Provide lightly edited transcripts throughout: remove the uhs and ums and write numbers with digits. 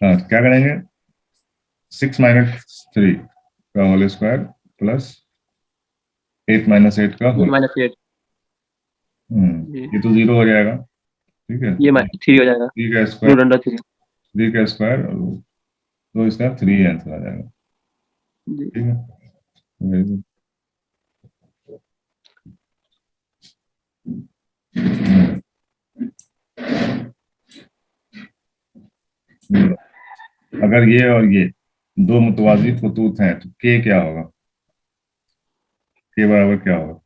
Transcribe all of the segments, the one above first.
हाँ, तो क्या करेंगे, 6 - 3 का होल स्क्वायर प्लस 8 - 8 का होल। -8 ये तो 0 हो जाएगा, ठीक है। ये 3 हो जाएगा, 3 का स्क्वायर, रूट अंडर 3 3 का स्क्वायर, तो इसका 3 आंसर आ जाएगा, जी। ठीक है। Very good. अगर ये और ये दो मुतवाज़ी खतूत हैं तो के क्या होगा, के बराबर क्या होगा?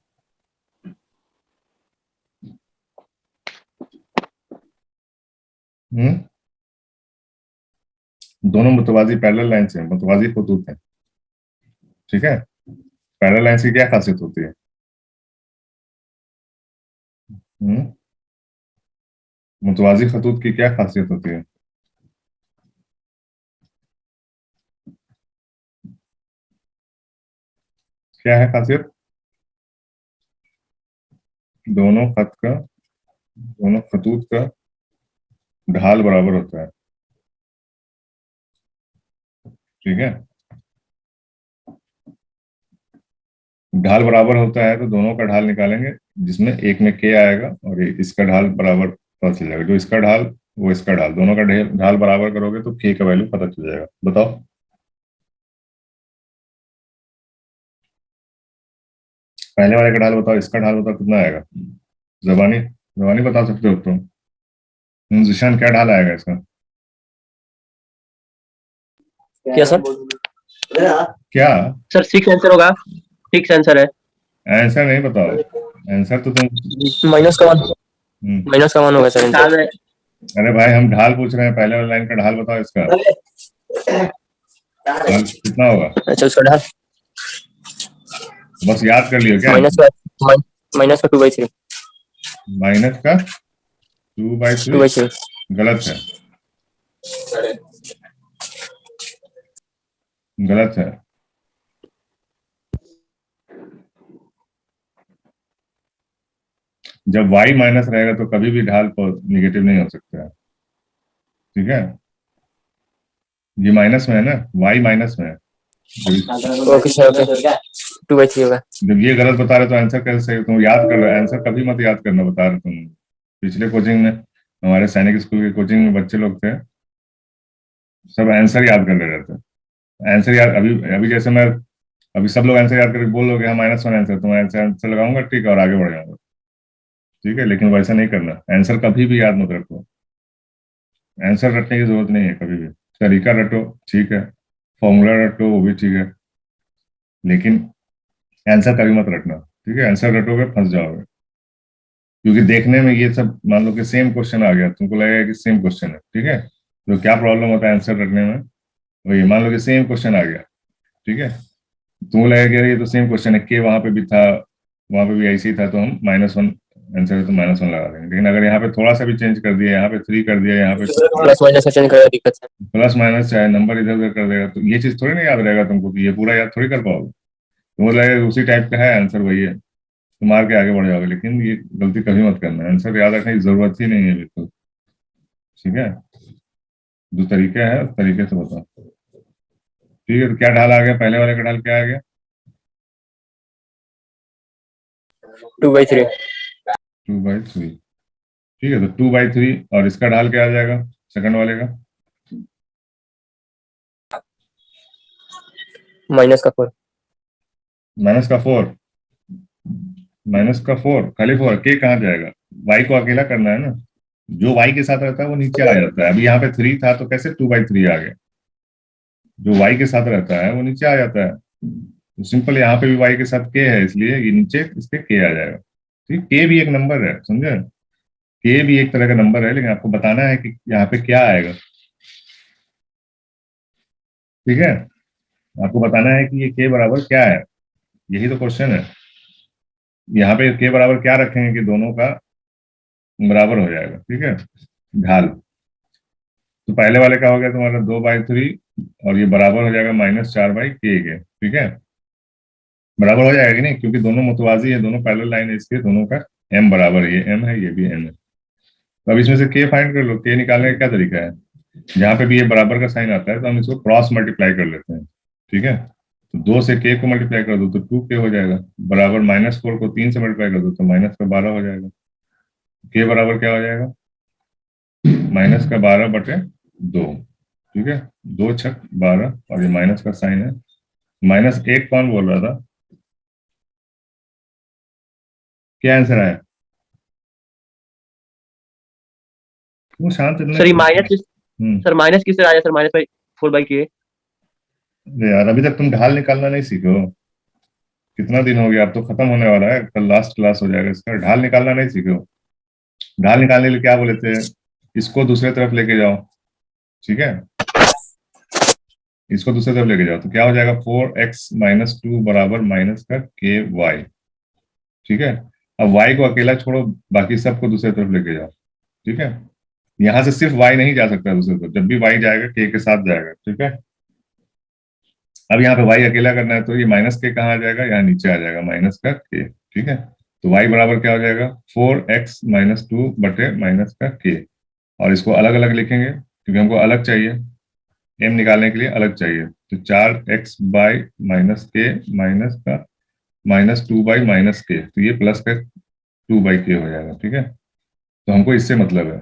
हम्म दोनों मुतवाज़ी पैरेलल लाइन से मुतवाज़ी खतूत हैं, ठीक है। पैरेलल लाइन की क्या खासियत होती है? हम्म मुतवाज़ी खतूत की क्या खासियत होती है? क्या है खासियत? दोनों खत का दोनों खतूत का ढाल बराबर होता है, ठीक है। ढाल बराबर होता है तो दोनों का ढाल निकालेंगे, जिसमें एक में के आएगा और इसका ढाल बराबर पता चल जाएगा। जो इसका ढाल वो इसका ढाल, दोनों का ढाल बराबर करोगे तो के का वैल्यू पता चल जाएगा। बताओ, पहले वाले का ढाल बताओ, इसका ढाल बताओ कितना आएगा। जबानी जबानी बता सकते हो तुम? जिशान, क्या ढाल आएगा इसका? क्या सर? क्या सर 6 आंसर होगा, 6 आंसर है। आंसर नहीं बताओ, आंसर तो तुम -1 होगा सर आंसर। अरे भाई, हम ढाल पूछ रहे हैं, पहले वाली लाइन का ढाल बताओ इसका। ढाल कितना होगा? अच्छा, उसका ढाल बस याद कर लियो क्या? माइनस का 2/3। माइनस का 2/3 गलत है, गलत है। जब y माइनस रहेगा तो कभी भी ढाल निगेटिव नहीं हो सकता है, ठीक है। ये माइनस में है ना, y माइनस में है। ओके सर, ओके 2/3 होगा। जब ये गलत बता रहे तो आंसर कैसे सही? तुम याद कर रहे हो, आंसर कभी मत याद करना, बता रहे तुम। पिछले कोचिंग में, हमारे सैनिक स्कूल के कोचिंग में बच्चे लोग थे, सब आंसर याद कर ले रहे थे। आंसर याद, अभी अभी जैसे मैं, अभी सब लोग आंसर याद करके बोल लोगे हाँ -1 आंसर, तो मैं आंसर लगाऊंगा, ठीक है, और आगे बढ़ जाऊंगा, ठीक है। लेकिन वैसा नहीं करना, आंसर कभी भी याद मत रखो। आंसर रटने की जरूरत नहीं है कभी भी। तरीका रटो, ठीक है, फॉर्मूला रटो, वो भी ठीक है, लेकिन आंसर कभी मत रटना, ठीक है। आंसर रटोगे फंस जाओगे, क्योंकि देखने में ये सब, मान लो कि सेम क्वेश्चन आ गया, तुमको लगेगा कि सेम क्वेश्चन है, ठीक है। तो क्या प्रॉब्लम होता है आंसर रटने में? वही, मान लो कि सेम क्वेश्चन आ गया, ठीक है, तुमको लगेगा कि अरे ये तो सेम क्वेश्चन है, के वहां पे भी था, वहां पे भी ऐसे ही था, तो हम -1 आंसर है तो -1 लगा देंगे। लेकिन अगर यहाँ पे थोड़ा सा भी चेंज कर दिया, यहाँ पे 3 कर दिया, यहाँ पे प्लस माइनस चेंज करेगा, दिक्कत है। प्लस माइनस चाहे नंबर इधर उधर कर देगा, तो ये चीज थोड़ी ना याद रहेगा तुमको, कि ये पूरा याद थोड़ी कर पाओगे। तुमको लगेगा कि उसी टाइप का है आंसर, वही है, तो मार के आगे बढ़ जाओगे। लेकिन ये गलती कभी मत करना, आंसर याद रखने की जरूरत ही नहीं है बिल्कुल, ठीक है। जो तरीका है उस तरीके से बताओ, ठीक है। तो क्या ढाल आ गया, पहले वाले का ढाल क्या आ गया? 2/3। 2/3, ठीक है। तो 2/3, और इसका ढाल क्या आ जाएगा सेकंड वाले का? -4। -4, -4, खाली 4, के कहाँ जाएगा? वाई को अकेला करना है ना, जो वाई के साथ रहता है वो नीचे आ जाता है। अभी यहाँ पे 3 था तो कैसे 2/3 आ गया? जो वाई के साथ रहता है वो नीचे आ जाता है, तो सिंपल, यहाँ पे भी वाई के साथ के है, इसलिए ये नीचे इसके के आ जाएगा, ठीक। के भी एक नंबर है, समझे? के भी एक तरह का नंबर है, लेकिन आपको बताना है कि यहाँ पे क्या आएगा, ठीक है। आपको बताना है कि ये के बराबर क्या है, यही तो क्वेश्चन है। यहाँ पे के बराबर क्या रखेंगे कि दोनों का बराबर हो जाएगा, ठीक है, ढाल। तो पहले वाले का हो गया तुम्हारा 2/3, और ये बराबर हो जाएगा -4/k के, ठीक है। बराबर हो जाएगा कि नहीं, क्योंकि दोनों मुतवाजी है, दोनों पैरेलल लाइन है, इसके दोनों का m बराबर है, ये m है, ये भी m है। तो अब इसमें से k फाइंड कर लो, k निकालने का क्या तरीका है? जहाँ पे भी ये बराबर का साइन आता है तो हम इसको क्रॉस मल्टीप्लाई कर लेते हैं, ठीक है। तो 2 से k को मल्टीप्लाई कर दो तो 2k हो जाएगा, बराबर -4 को 3 से मल्टीप्लाई कर दो तो -12 हो जाएगा। k बराबर क्या हो जाएगा, -12/2, ठीक है। 2 छक 12, और ये माइनस का साइन है। -1 कौन बोल रहा था, क्या आंसर आया? वो शांत रहना सर ये चाहिए। माइनस सर माइनस किससे आया सर, -4/k? अरे यार अभी तक तुम ढाल निकालना नहीं सीखे हो। कितना दिन हो गया, अब तो खत्म होने वाला है, कल लास्ट क्लास हो जाएगा इसका। ढाल निकालना नहीं सीखे हो। ढाल निकालने के लिए क्या बोले थे, इसको दूसरे तरफ लेके जाओ, ठीक है। इसको दूसरे तरफ लेके जाओ तो क्या हो जाएगा, 4x-2 बराबर -ka y, ठीक है। अब y को अकेला छोड़ो, बाकी सबको दूसरे तरफ लेके जाओ, ठीक है। यहां से सिर्फ y नहीं जा सकता दूसरे तरफ, जब भी y जाएगा k के साथ जाएगा, ठीक है। अब यहाँ पे y अकेला करना है तो ये -k कहाँ आ जाएगा, यहाँ नीचे आ जाएगा माइनस का k, ठीक है। तो y बराबर क्या हो जाएगा, 4x-2 बटे -k, और इसको अलग अलग लिखेंगे क्योंकि हमको अलग चाहिए, m निकालने के लिए अलग चाहिए। तो 4x/-k माइनस का -2/-k, तो ये प्लस का 2/k हो जाएगा, ठीक है। तो हमको इससे मतलब है,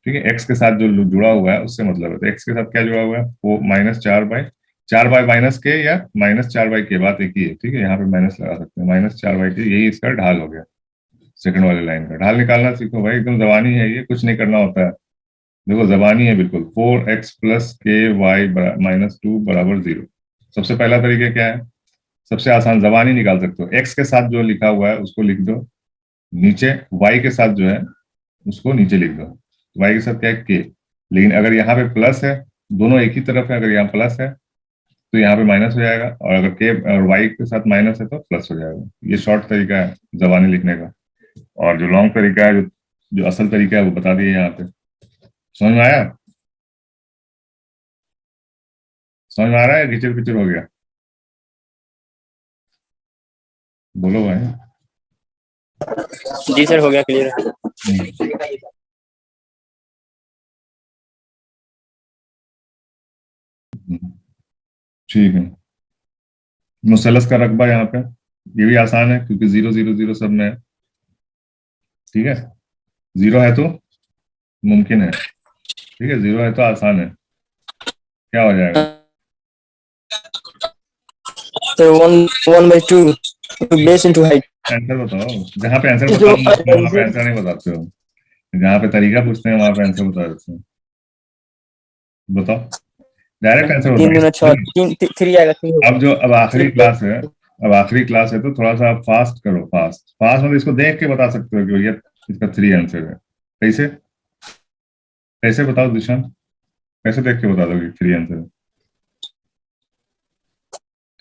ठीक है। x के साथ जो जुड़ा हुआ है उससे मतलब है, तो x के साथ क्या जुड़ा हुआ है, वो -4/-k या -4/k, बात एक ही है, ठीक है। यहाँ पे माइनस लगा सकते हैं, -4/k, यही इसका ढाल हो गया। सेकंड वाले लाइन का ढाल निकालना सीखो भाई, एकदम जबानी है ये, कुछ नहीं करना होता है। देखो जबानी है बिल्कुल, 4x + ky -2 बराबर 0। सबसे पहला तरीका क्या है, सबसे आसान, जबानी निकाल सकते हो। x के साथ जो लिखा हुआ है उसको लिख दो नीचे, y के साथ जो है उसको नीचे लिख दो। y के साथ क्या है, k, लेकिन अगर यहाँ पे प्लस है, दोनों एक ही तरफ है, अगर यहाँ प्लस है तो यहाँ पे माइनस हो जाएगा, और अगर k और y के साथ माइनस है तो प्लस हो जाएगा। ये शॉर्ट तरीका है जबानी लिखने का, और जो लॉन्ग तरीका है, जो असल तरीका है वो बता दिए यहाँ पे। समझ में आया? समझ में आ रहा है, गिचर पिचर हो गया? बोलो भाई। जी सर हो गया क्लियर। ठीक है, मुसलस का रकबा यहाँ पे, ये भी आसान है क्योंकि 0 0 0 सब में है, ठीक है। 0 है तो मुमकिन है, ठीक है, 0 है तो आसान है, क्या हो जाएगा? Sir 1/2 base into height. Answer बताओ, जहाँ पे आंसर बताऊंगा वहां पे आंसर नहीं बताते हो, जहाँ पे तरीका पूछते हैं वहां पे आंसर बता देते हैं। बताओ, डायरेक्ट आंसर 3 दूना 6, बताओ। 3 आएगा, 3 अब जो अब आखिरी 3। क्लास है, अब आखिरी क्लास है तो थोड़ा सा आप फास्ट करो, फास्ट फास्ट, मतलब इसको देख के बता सकते हो कि भैया इसका 3 आंसर है। कैसे, कैसे बताओ दिशांत, कैसे देख के बता दोगे 3 आंसर है?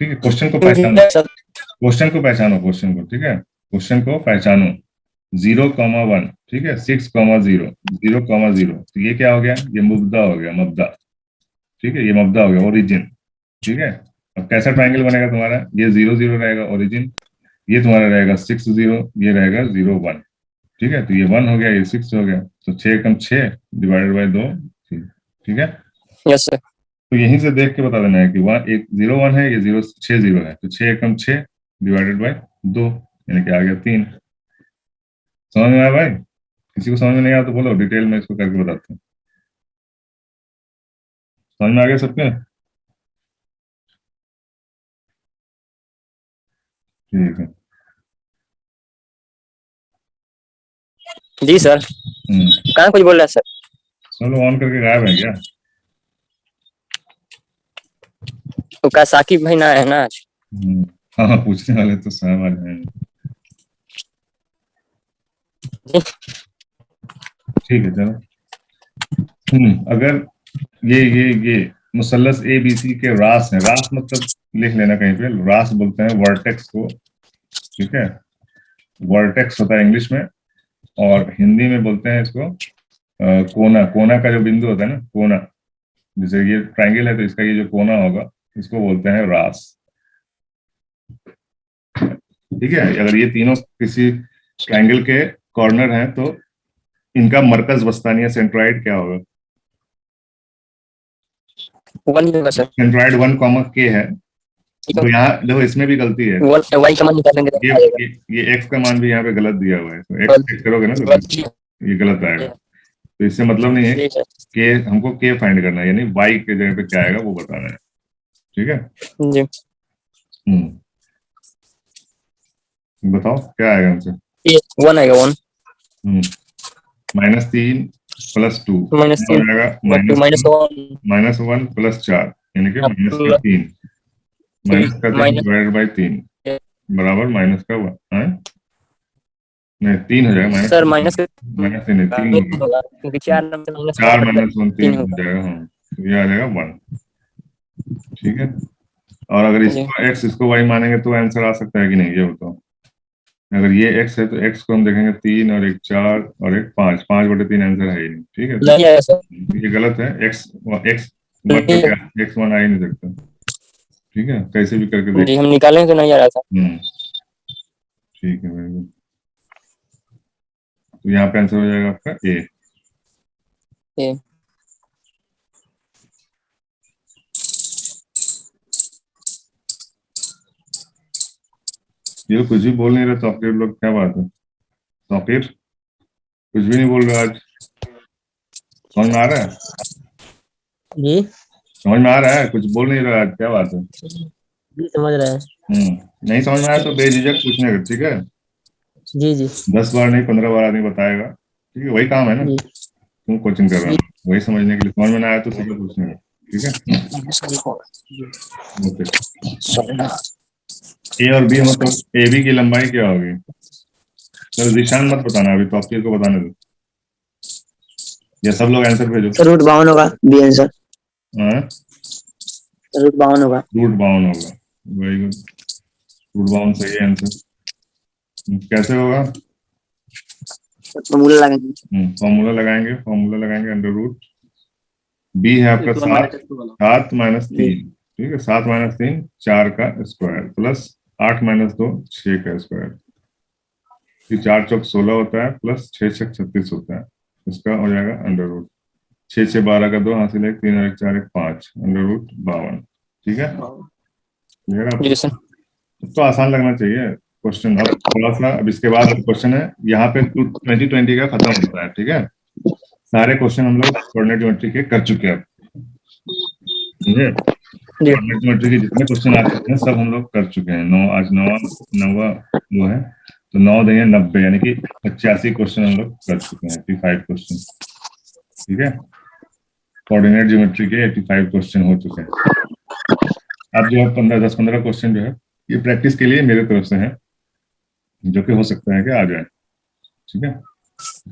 ठीक है, क्वेश्चन को पहचानो, क्वेश्चन को पहचानो, क्वेश्चन को, ठीक है, क्वेश्चन को पहचानो। 0,1, ठीक है, 6,0, 0,0, तो ये क्या हो गया, ये मुब्दा हो गया, मब्दा, ठीक है, ये मब्दा हो गया, ओरिजिन, ठीक है। अब कैसा ट्राइंगल बनेगा तुम्हारा, ये 0 0 रहेगा ओरिजिन, ये तुम्हारा रहेगा 6 0, ये रहेगा 0 1, ठीक है। तो ये 1 हो गया, ये 6 हो गया, तो 6 × 6 डिवाइडेड बाई 2, ठीक है। Yes sir. तो यहीं से देख के बता देना है कि वहाँ एक 0 1 है, ये 6 0 है, तो 6 × 6 डिवाइडेड बाई 2, यानी कि आ गया 3। समझ में आया भाई? किसी को समझ में नहीं आया तो बोलो, डिटेल में इसको करके बताते हैं। समझ में आ गया सबके? ठीक है। जी सर। कहाँ कुछ बोल रहा है सर? सब लोग ऑन करके गायब है क्या? तो का साकिब भाई ना है ना आज? हाँ हाँ, पूछने वाले तो स्वयं वाले हैं। ठीक है चलो। अगर ये मुसल्लस ए बी सी के रास है, रास मतलब लिख लेना कहीं पे, रास बोलते हैं वर्टेक्स को, ठीक है। वर्टेक्स होता है इंग्लिश में, और हिंदी में बोलते हैं इसको कोना। कोना का जो बिंदु होता है ना, कोना, जैसे ये ट्राइंगल है तो इसका ये जो कोना होगा इसको बोलते हैं रास, ठीक है। अगर ये तीनों किसी ट्राइंगल के कॉर्नर हैं तो इनका मरकज वस्तानी या सेंट्रॉइड क्या होगा? 1 ही होगा सर। सेंट्रॉइड 1 कॉमा के है, तो यहाँ देखो इसमें भी गलती है, 1 y का मान निकालेंगे तो ये आ जाएगा। ये x का मान भी यहाँ पे गलत दिया हुआ है, तो x चेक करोगे ना तो ये गलत आएगा, तो इससे मतलब नहीं है जी सर। के, हमको के फाइंड करना है, यानी y के जगह पे क्या आएगा वो बताना है, ठीक है। जी बताओ क्या आएगा हमसे। ये 1 आएगा 1 -3 + 2 माइनस हो 3 जाएगा माइनस -1 + 4, यानी कि माइनस का 3, माइनस का 3 माइनस डिवाइडेड बाई 3 बराबर माइनस का 1, नहीं 3 हो जाएगा, सर माइनस माइनस नहीं 3 होगा, होगा क्योंकि 4 नंबर माइनस 4 - 1 3 3 हो होगा। जाएगा, हाँ तो ये आ जाएगा 1, ठीक है। और अगर जी इसको x इसको y मानेंगे तो आंसर आ सकता है कि नहीं, ये बताओ। अगर ये x है तो x को हम देखेंगे 3 और 1 4 और 1 5, 5/3 आंसर है ही नहीं, ठीक है, नहीं आया सर। तो ये गलत है, x x 1 नहीं का x 1 आ ही नहीं सकता, ठीक है, कैसे भी करके जी देख। हम निकालें तो नहीं आ रहा था। ठीक है, वेरी गुड, तो यहाँ पे आंसर हो जाएगा आपका ए। ये ये कुछ भी बोल नहीं रहे सॉफ्टवेयर लोग, क्या बात है सॉफ्टवेयर, कुछ भी नहीं बोल रहे आज, समझ में आ रहा है, जी समझ में आ रहा है, कुछ बोल नहीं रहा आज, क्या बात है। जी समझ रहे हैं। नहीं समझ में आया तो बेझिझक पूछने का, ठीक है, जी जी 10 बार नहीं 15 बार आदमी बताएगा, ठीक है, वही काम है ना, जी तुम कोचिंग कर रहा हूँ वही समझने के लिए, समझ में ना आया तो सीधे पूछने का, ठीक है। ओके, ए और बी मतलब ए बी की लंबाई क्या होगी, चलो निशान मत बताना अभी, तो आपको को बताने दो, या सब लोग आंसर भेजो। रूट 52 होगा बी आंसर। हाँ रूट 52 होगा। रूट 52 होगा, वेरी गुड, रूट 52 सही आंसर। कैसे होगा, फॉर्मूला लगाएंगे। फॉर्मूला लगाएंगे अंडर रूट, बी है आपका 7, 7 - 3, ठीक है, 7 - 3 4 का स्क्वायर प्लस 8 - 2 6 का स्क्वायर, फिर 4 चौक 16 होता है प्लस 6 छक 36 होता है, इसका हो जाएगा अंडर रूट 6 6 12 का 2 हासिल है, 3 और 1 4 1 5 अंडर रूट 52, ठीक है, क्लियर आपको, जी सर। तो आसान लगना चाहिए क्वेश्चन। अब थोड़ा सा, अब इसके बाद क्वेश्चन है यहाँ पे 2020 का खत्म होता है, ठीक है, सारे क्वेश्चन हम लोग कोऑर्डिनेट ज्योमेट्री के कर चुके हैं, समझे, जी कोऑर्डिनेट ज्योमेट्री के जितने क्वेश्चन आ चुके हैं सब हम लोग कर चुके हैं, आज नवा वो है, तो 9 देंगे 90, यानी कि 85 क्वेश्चन हम लोग कर चुके हैं, 85 क्वेश्चन, ठीक है, कोऑर्डिनेट ज्योमेट्री के 85 क्वेश्चन हो चुके हैं। अब जो है 10-15 क्वेश्चन जो है ये प्रैक्टिस के लिए मेरे तरफ से है, जो कि हो सकता है कि आ जाए, ठीक है,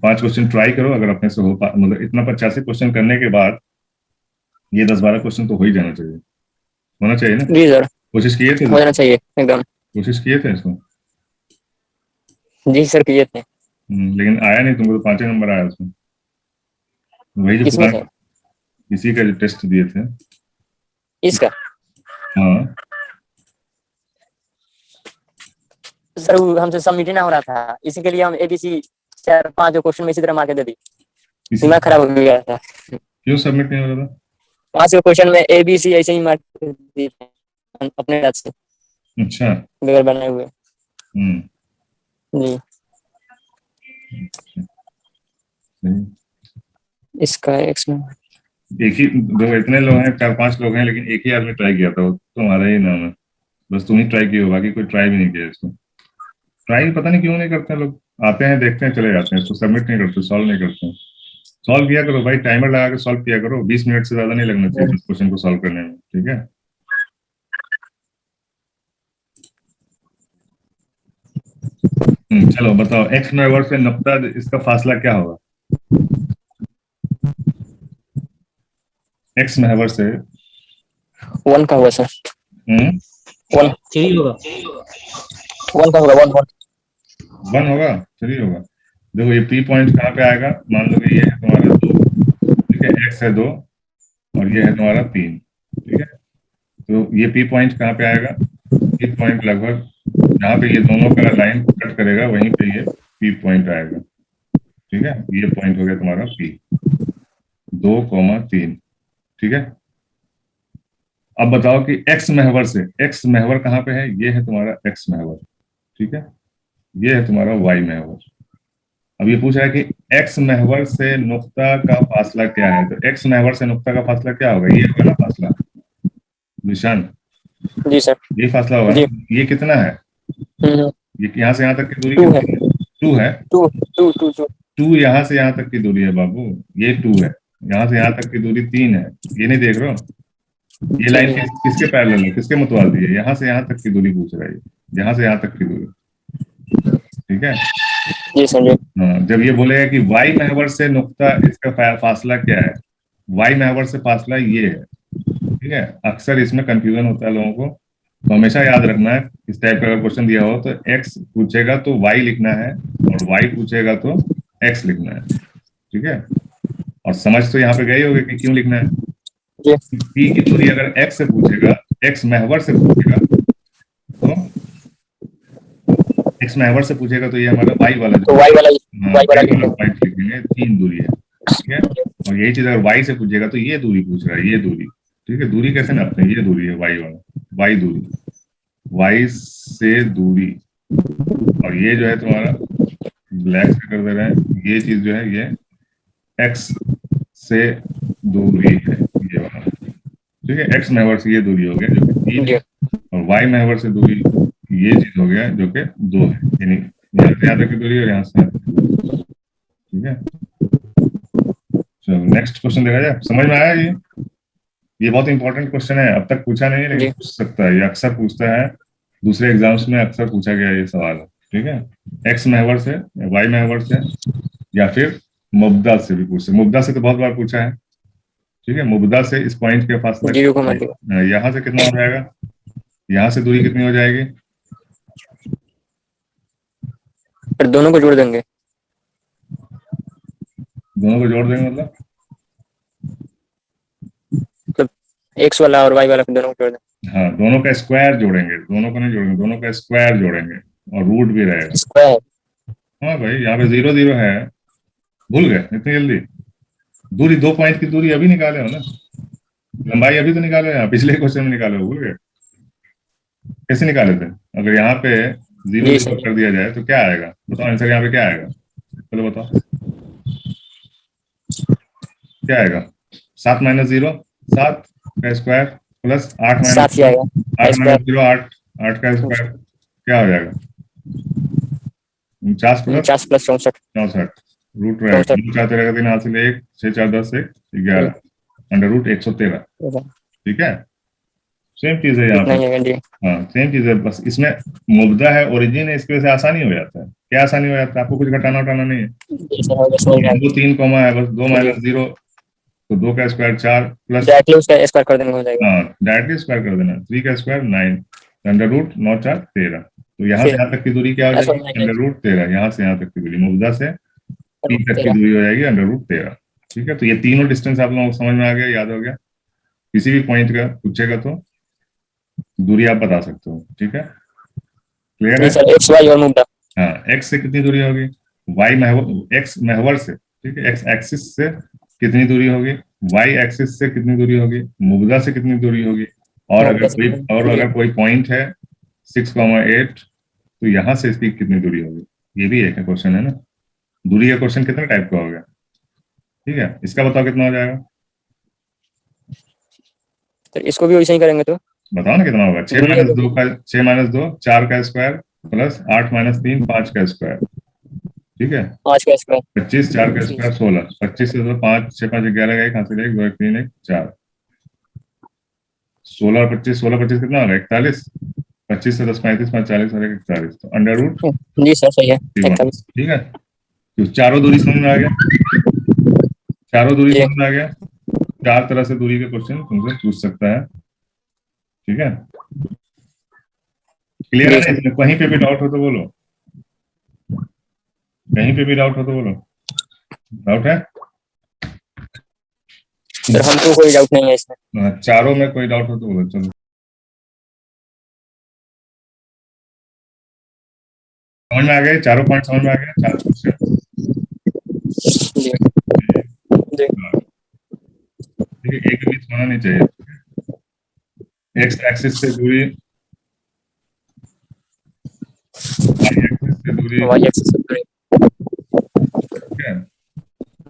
5 क्वेश्चन ट्राई करो, अगर अपने से हो मतलब इतना 85 क्वेश्चन करने के बाद ये 10-12 क्वेश्चन तो हो ही जाना चाहिए, होना चाहिए ना, जी सर कोशिश किए थे, हो जाना चाहिए एकदम। कोशिश किए थे इसको, जी सर किए थे। लेकिन आया नहीं तुमको, तो 5 नंबर आया उसमें, वही जो किसमें पुराना सर? इसी का जो टेस्ट दिए थे। इसका हाँ सर वो हमसे सबमिट ही ना हो रहा था, इसी के लिए हम एबीसी 4-5 क्वेश्चन में इसी तरह मार के दे दी, दिमाग खराब हो गया था। क्यों सबमिट नहीं हो रहा था, 5 क्वेश्चन में एबीसी ऐसे ही मार के दी थी अपने हाथ से अच्छा, बगैर बनाए हुए। हम्म जी सही। इसका एक्स में एक ही दो, इतने लोग हैं 4-5 लोग हैं, लेकिन एक ही आदमी ट्राई किया था, वो तुम्हारा ही नाम है, बस तुम ही ट्राई किए हो, बाकी कोई ट्राई भी नहीं किया इसको, ट्राई पता नहीं क्यों नहीं करते हैं लोग, आते हैं देखते हैं चले जाते हैं, इसको सबमिट नहीं करते, सॉल्व नहीं करते हैं, सॉल्व किया करो भाई, टाइमर लगा के सॉल्व किया करो, 20 मिनट से ज्यादा नहीं लगना चाहिए 10 क्वेश्चन को सॉल्व करने में, ठीक है। चलो बताओ, एक्स नंबर से नब्ता इसका फासला क्या होगा, एक्स महवर से 1 का होगा सर। 1 3 होगा, 1 का होगा 1 1 होगा, 3 होगा, देखो ये पी पॉइंट कहाँ पे आएगा, मान लो कि ये है तुम्हारा 2, ठीक है, एक्स है 2 और ये है तुम्हारा 3, ठीक है, तो ये पी पॉइंट कहाँ पे आएगा, पी पॉइंट लगभग जहाँ पे ये दोनों का लाइन कट करेगा वहीं पे ये पी पॉइंट आएगा, ठीक है, ये पॉइंट हो गया तुम्हारा पी 2,3, ठीक है, अब बताओ कि एक्स महवर से, एक्स महवर कहाँ पे है, ये है तुम्हारा एक्स महवर, ठीक है, ये है तुम्हारा वाई महवर। अब ये पूछ रहा है कि एक्स महवर से नुक्ता का फासला क्या है, तो एक्स महवर से नुक्ता का फासला क्या होगा, ये होगा ना फासला, निशान, जी सर। ये फासला होगा जी। ना, ये कितना है, हम्म। ये यहाँ से यहाँ तक की दूरी 2 है। कितनी है, 2 है। 2 2 2 2। 2 यहाँ से यहाँ तक की दूरी है बाबू, ये 2 है। यहाँ से यहाँ तक की दूरी 3 है, ये नहीं देख रहे हो, ये जी लाइन जी। किसके पैरेलल है, किसके मुतवादी है, यहाँ से यहाँ तक की दूरी पूछ रहा है, यहाँ से यहाँ तक की दूरी, ठीक है। जी सर। जी। हाँ, जब ये बोलेगा कि वाई महवर से नुक्ता, इसका फासला क्या है, वाई महवर से फासला ये है, ठीक है। अक्सर इसमें कंफ्यूजन होता है लोगों को, तो हमेशा याद रखना है, इस टाइप का अगर क्वेश्चन दिया हो तो एक्स पूछेगा तो वाई लिखना है, और वाई पूछेगा तो एक्स लिखना है, ठीक है। और समझ तो यहाँ पे गए होगे कि क्यों लिखना है। जी। पी की दूरी अगर एक्स से पूछेगा, एक्स महवर से पूछेगा, तो एक्स महवर से पूछेगा तो ये हमारा वाई वाला तो वाई वाला पॉइंट लिखेंगे, 3 दूरी है, ठीक है। और यही चीज अगर वाई से पूछेगा तो ये दूरी पूछ रहा है, ये दूरी, ठीक है। दूरी कैसे नापते हैं, ये दूरी है वाई वाला, वाई दूरी, वाई से दूरी, और ये जो है तुम्हारा ब्लैक से कर दे रहे हैं, ये चीज जो है ये एक्स से दूरी है, ये वाला, ठीक है। एक्स महवर से ये दूरी हो गया जो कि 3 है, और वाई महवर से दूरी ये चीज हो गया जो कि 2 है, यानी यहाँ से यहाँ तक की दूरी और यहाँ से यहाँ तक की दूरी, ठीक है। चलो नेक्स्ट क्वेश्चन देखा जाए, समझ में आया ये बहुत इंपॉर्टेंट क्वेश्चन है, अब तक पूछा नहीं है लेकिन पूछ सकता है, ये अक्सर पूछता है, दूसरे एग्जाम्स में अक्सर पूछा गया ये सवाल है, ठीक है। एक्स महवर से, वाई महवर से, या फिर मुब्दा से भी पूछते, मुब्दा से तो बहुत बार पूछा है, ठीक है। मुब्दा से इस पॉइंट के फासला यहाँ से कितना हो जाएगा, यहाँ से दूरी कितनी हो जाएगी, फिर दोनों को जोड़ देंगे, दोनों को जोड़ देंगे मतलब एक्स वाला और वाई वाला, फिर दोनों को जोड़ देंगे। हाँ, दोनों का स्क्वायर जोड़ेंगे, दोनों को नहीं जोड़ेंगे, दोनों का स्क्वायर जोड़ेंगे, और रूट भी रहेगा। स्क्वायर। हाँ भाई, यहाँ पे 0 0 है, भूल गए इतनी जल्दी, दूरी 2 पॉइंट की दूरी अभी निकाले हो ना, लंबाई अभी तो निकाले हैं, पिछले क्वेश्चन में निकाले हो, भूल गए कैसे निकाले थे। अगर यहाँ पे 0 0 कर दिया जाए तो क्या आएगा, बताओ आंसर यहाँ पे क्या आएगा, चलो बताओ क्या आएगा, 7 माइनस 0 7 का स्क्वायर प्लस 8 माइनस 7 ही आएगा, 8 माइनस 0 8 8 का स्क्वायर क्या हो जाएगा, 49 प्लस 64 रूट रहेगा, 4 13 का 3 हासिल 1 6 4 10 1 11 अंडर रूट 113, ठीक है। सेम चीज है यहाँ पे, हाँ सेम चीज है, बस इसमें मुब्दा है, ओरिजिन है, इसकी वजह से आसानी हो जाता है। क्या आसानी हो जाता है, आपको कुछ घटाना उठाना नहीं है, 2 3 कॉमा है बस, 2 माइनस 0 तो 2 का स्क्वायर 4 प्लस डायरेक्टली उसका स्क्वायर कर देना हो जाएगा, हाँ डायरेक्टली स्क्वायर कर देना, 3 का स्क्वायर 9 अंडर रूट 9 4 13, तो यहाँ से यहाँ तक की दूरी क्या हो जाएगी, अंडर रूट 13, यहाँ से यहाँ तक की दूरी मुब्दा से पी तक की दूरी हो जाएगी अंडर रूट 13, ठीक है। तो ये तीनों डिस्टेंस आप लोगों को समझ में आ गया, याद हो गया, किसी भी पॉइंट का पूछेगा तो दूरी आप बता सकते हो, ठीक है, क्लियर है। एक्स वाई और मुब्दा, हाँ, एक्स से कितनी दूरी होगी, वाई महवर, एक्स महवर से, ठीक है, एक्स एक्सिस से कितनी दूरी होगी, वाई एक्सिस से कितनी दूरी होगी, मुब्दा से कितनी दूरी होगी, और अगर कोई पॉइंट है 6,8 तो यहाँ से इसकी कितनी दूरी होगी, ये भी एक क्वेश्चन है ना, दूरी का क्वेश्चन कितने टाइप का हो गया, ठीक है। इसका बताओ कितना हो जाएगा, तो इसको भी वैसे ही करेंगे तो बताओ ना कितना होगा, 6 माइनस 2 4 का स्क्वायर प्लस 8 माइनस 3 5 का स्क्वायर, ठीक है, 5 का स्क्वायर 25 4 का स्क्वायर 16, 25 से तो 5 6 5 11 1 हासिल 1 2 1 3 1 4 16 और 25 16 25 कितना होगा 41, 25 से 10 35 5 40 और 1 41, तो अंडर रूट, जी सर सही है 41, ठीक है। तो चारों दूरी समझ में आ गया, चारों दूरी समझ में आ गया, 4 तरह से दूरी के क्वेश्चन तुमसे पूछ सकता है, ठीक है, क्लियर है। इसमें कहीं पे भी डाउट हो तो बोलो, कहीं पे भी डाउट हो तो बोलो, डाउट है सर, हमको कोई डाउट नहीं है इसमें, चारों में कोई डाउट हो तो बोलो, चलो समझ में आ गए, चारों पॉइंट समझ में आ गया, 4 क्वेश्चन, ठीक है, एक भी होना नहीं चाहिए। एक्स एक्सिस से दूरी, वाई एक्सिस से दूरी, वाई एक्सिस से दूरी, ठीक है।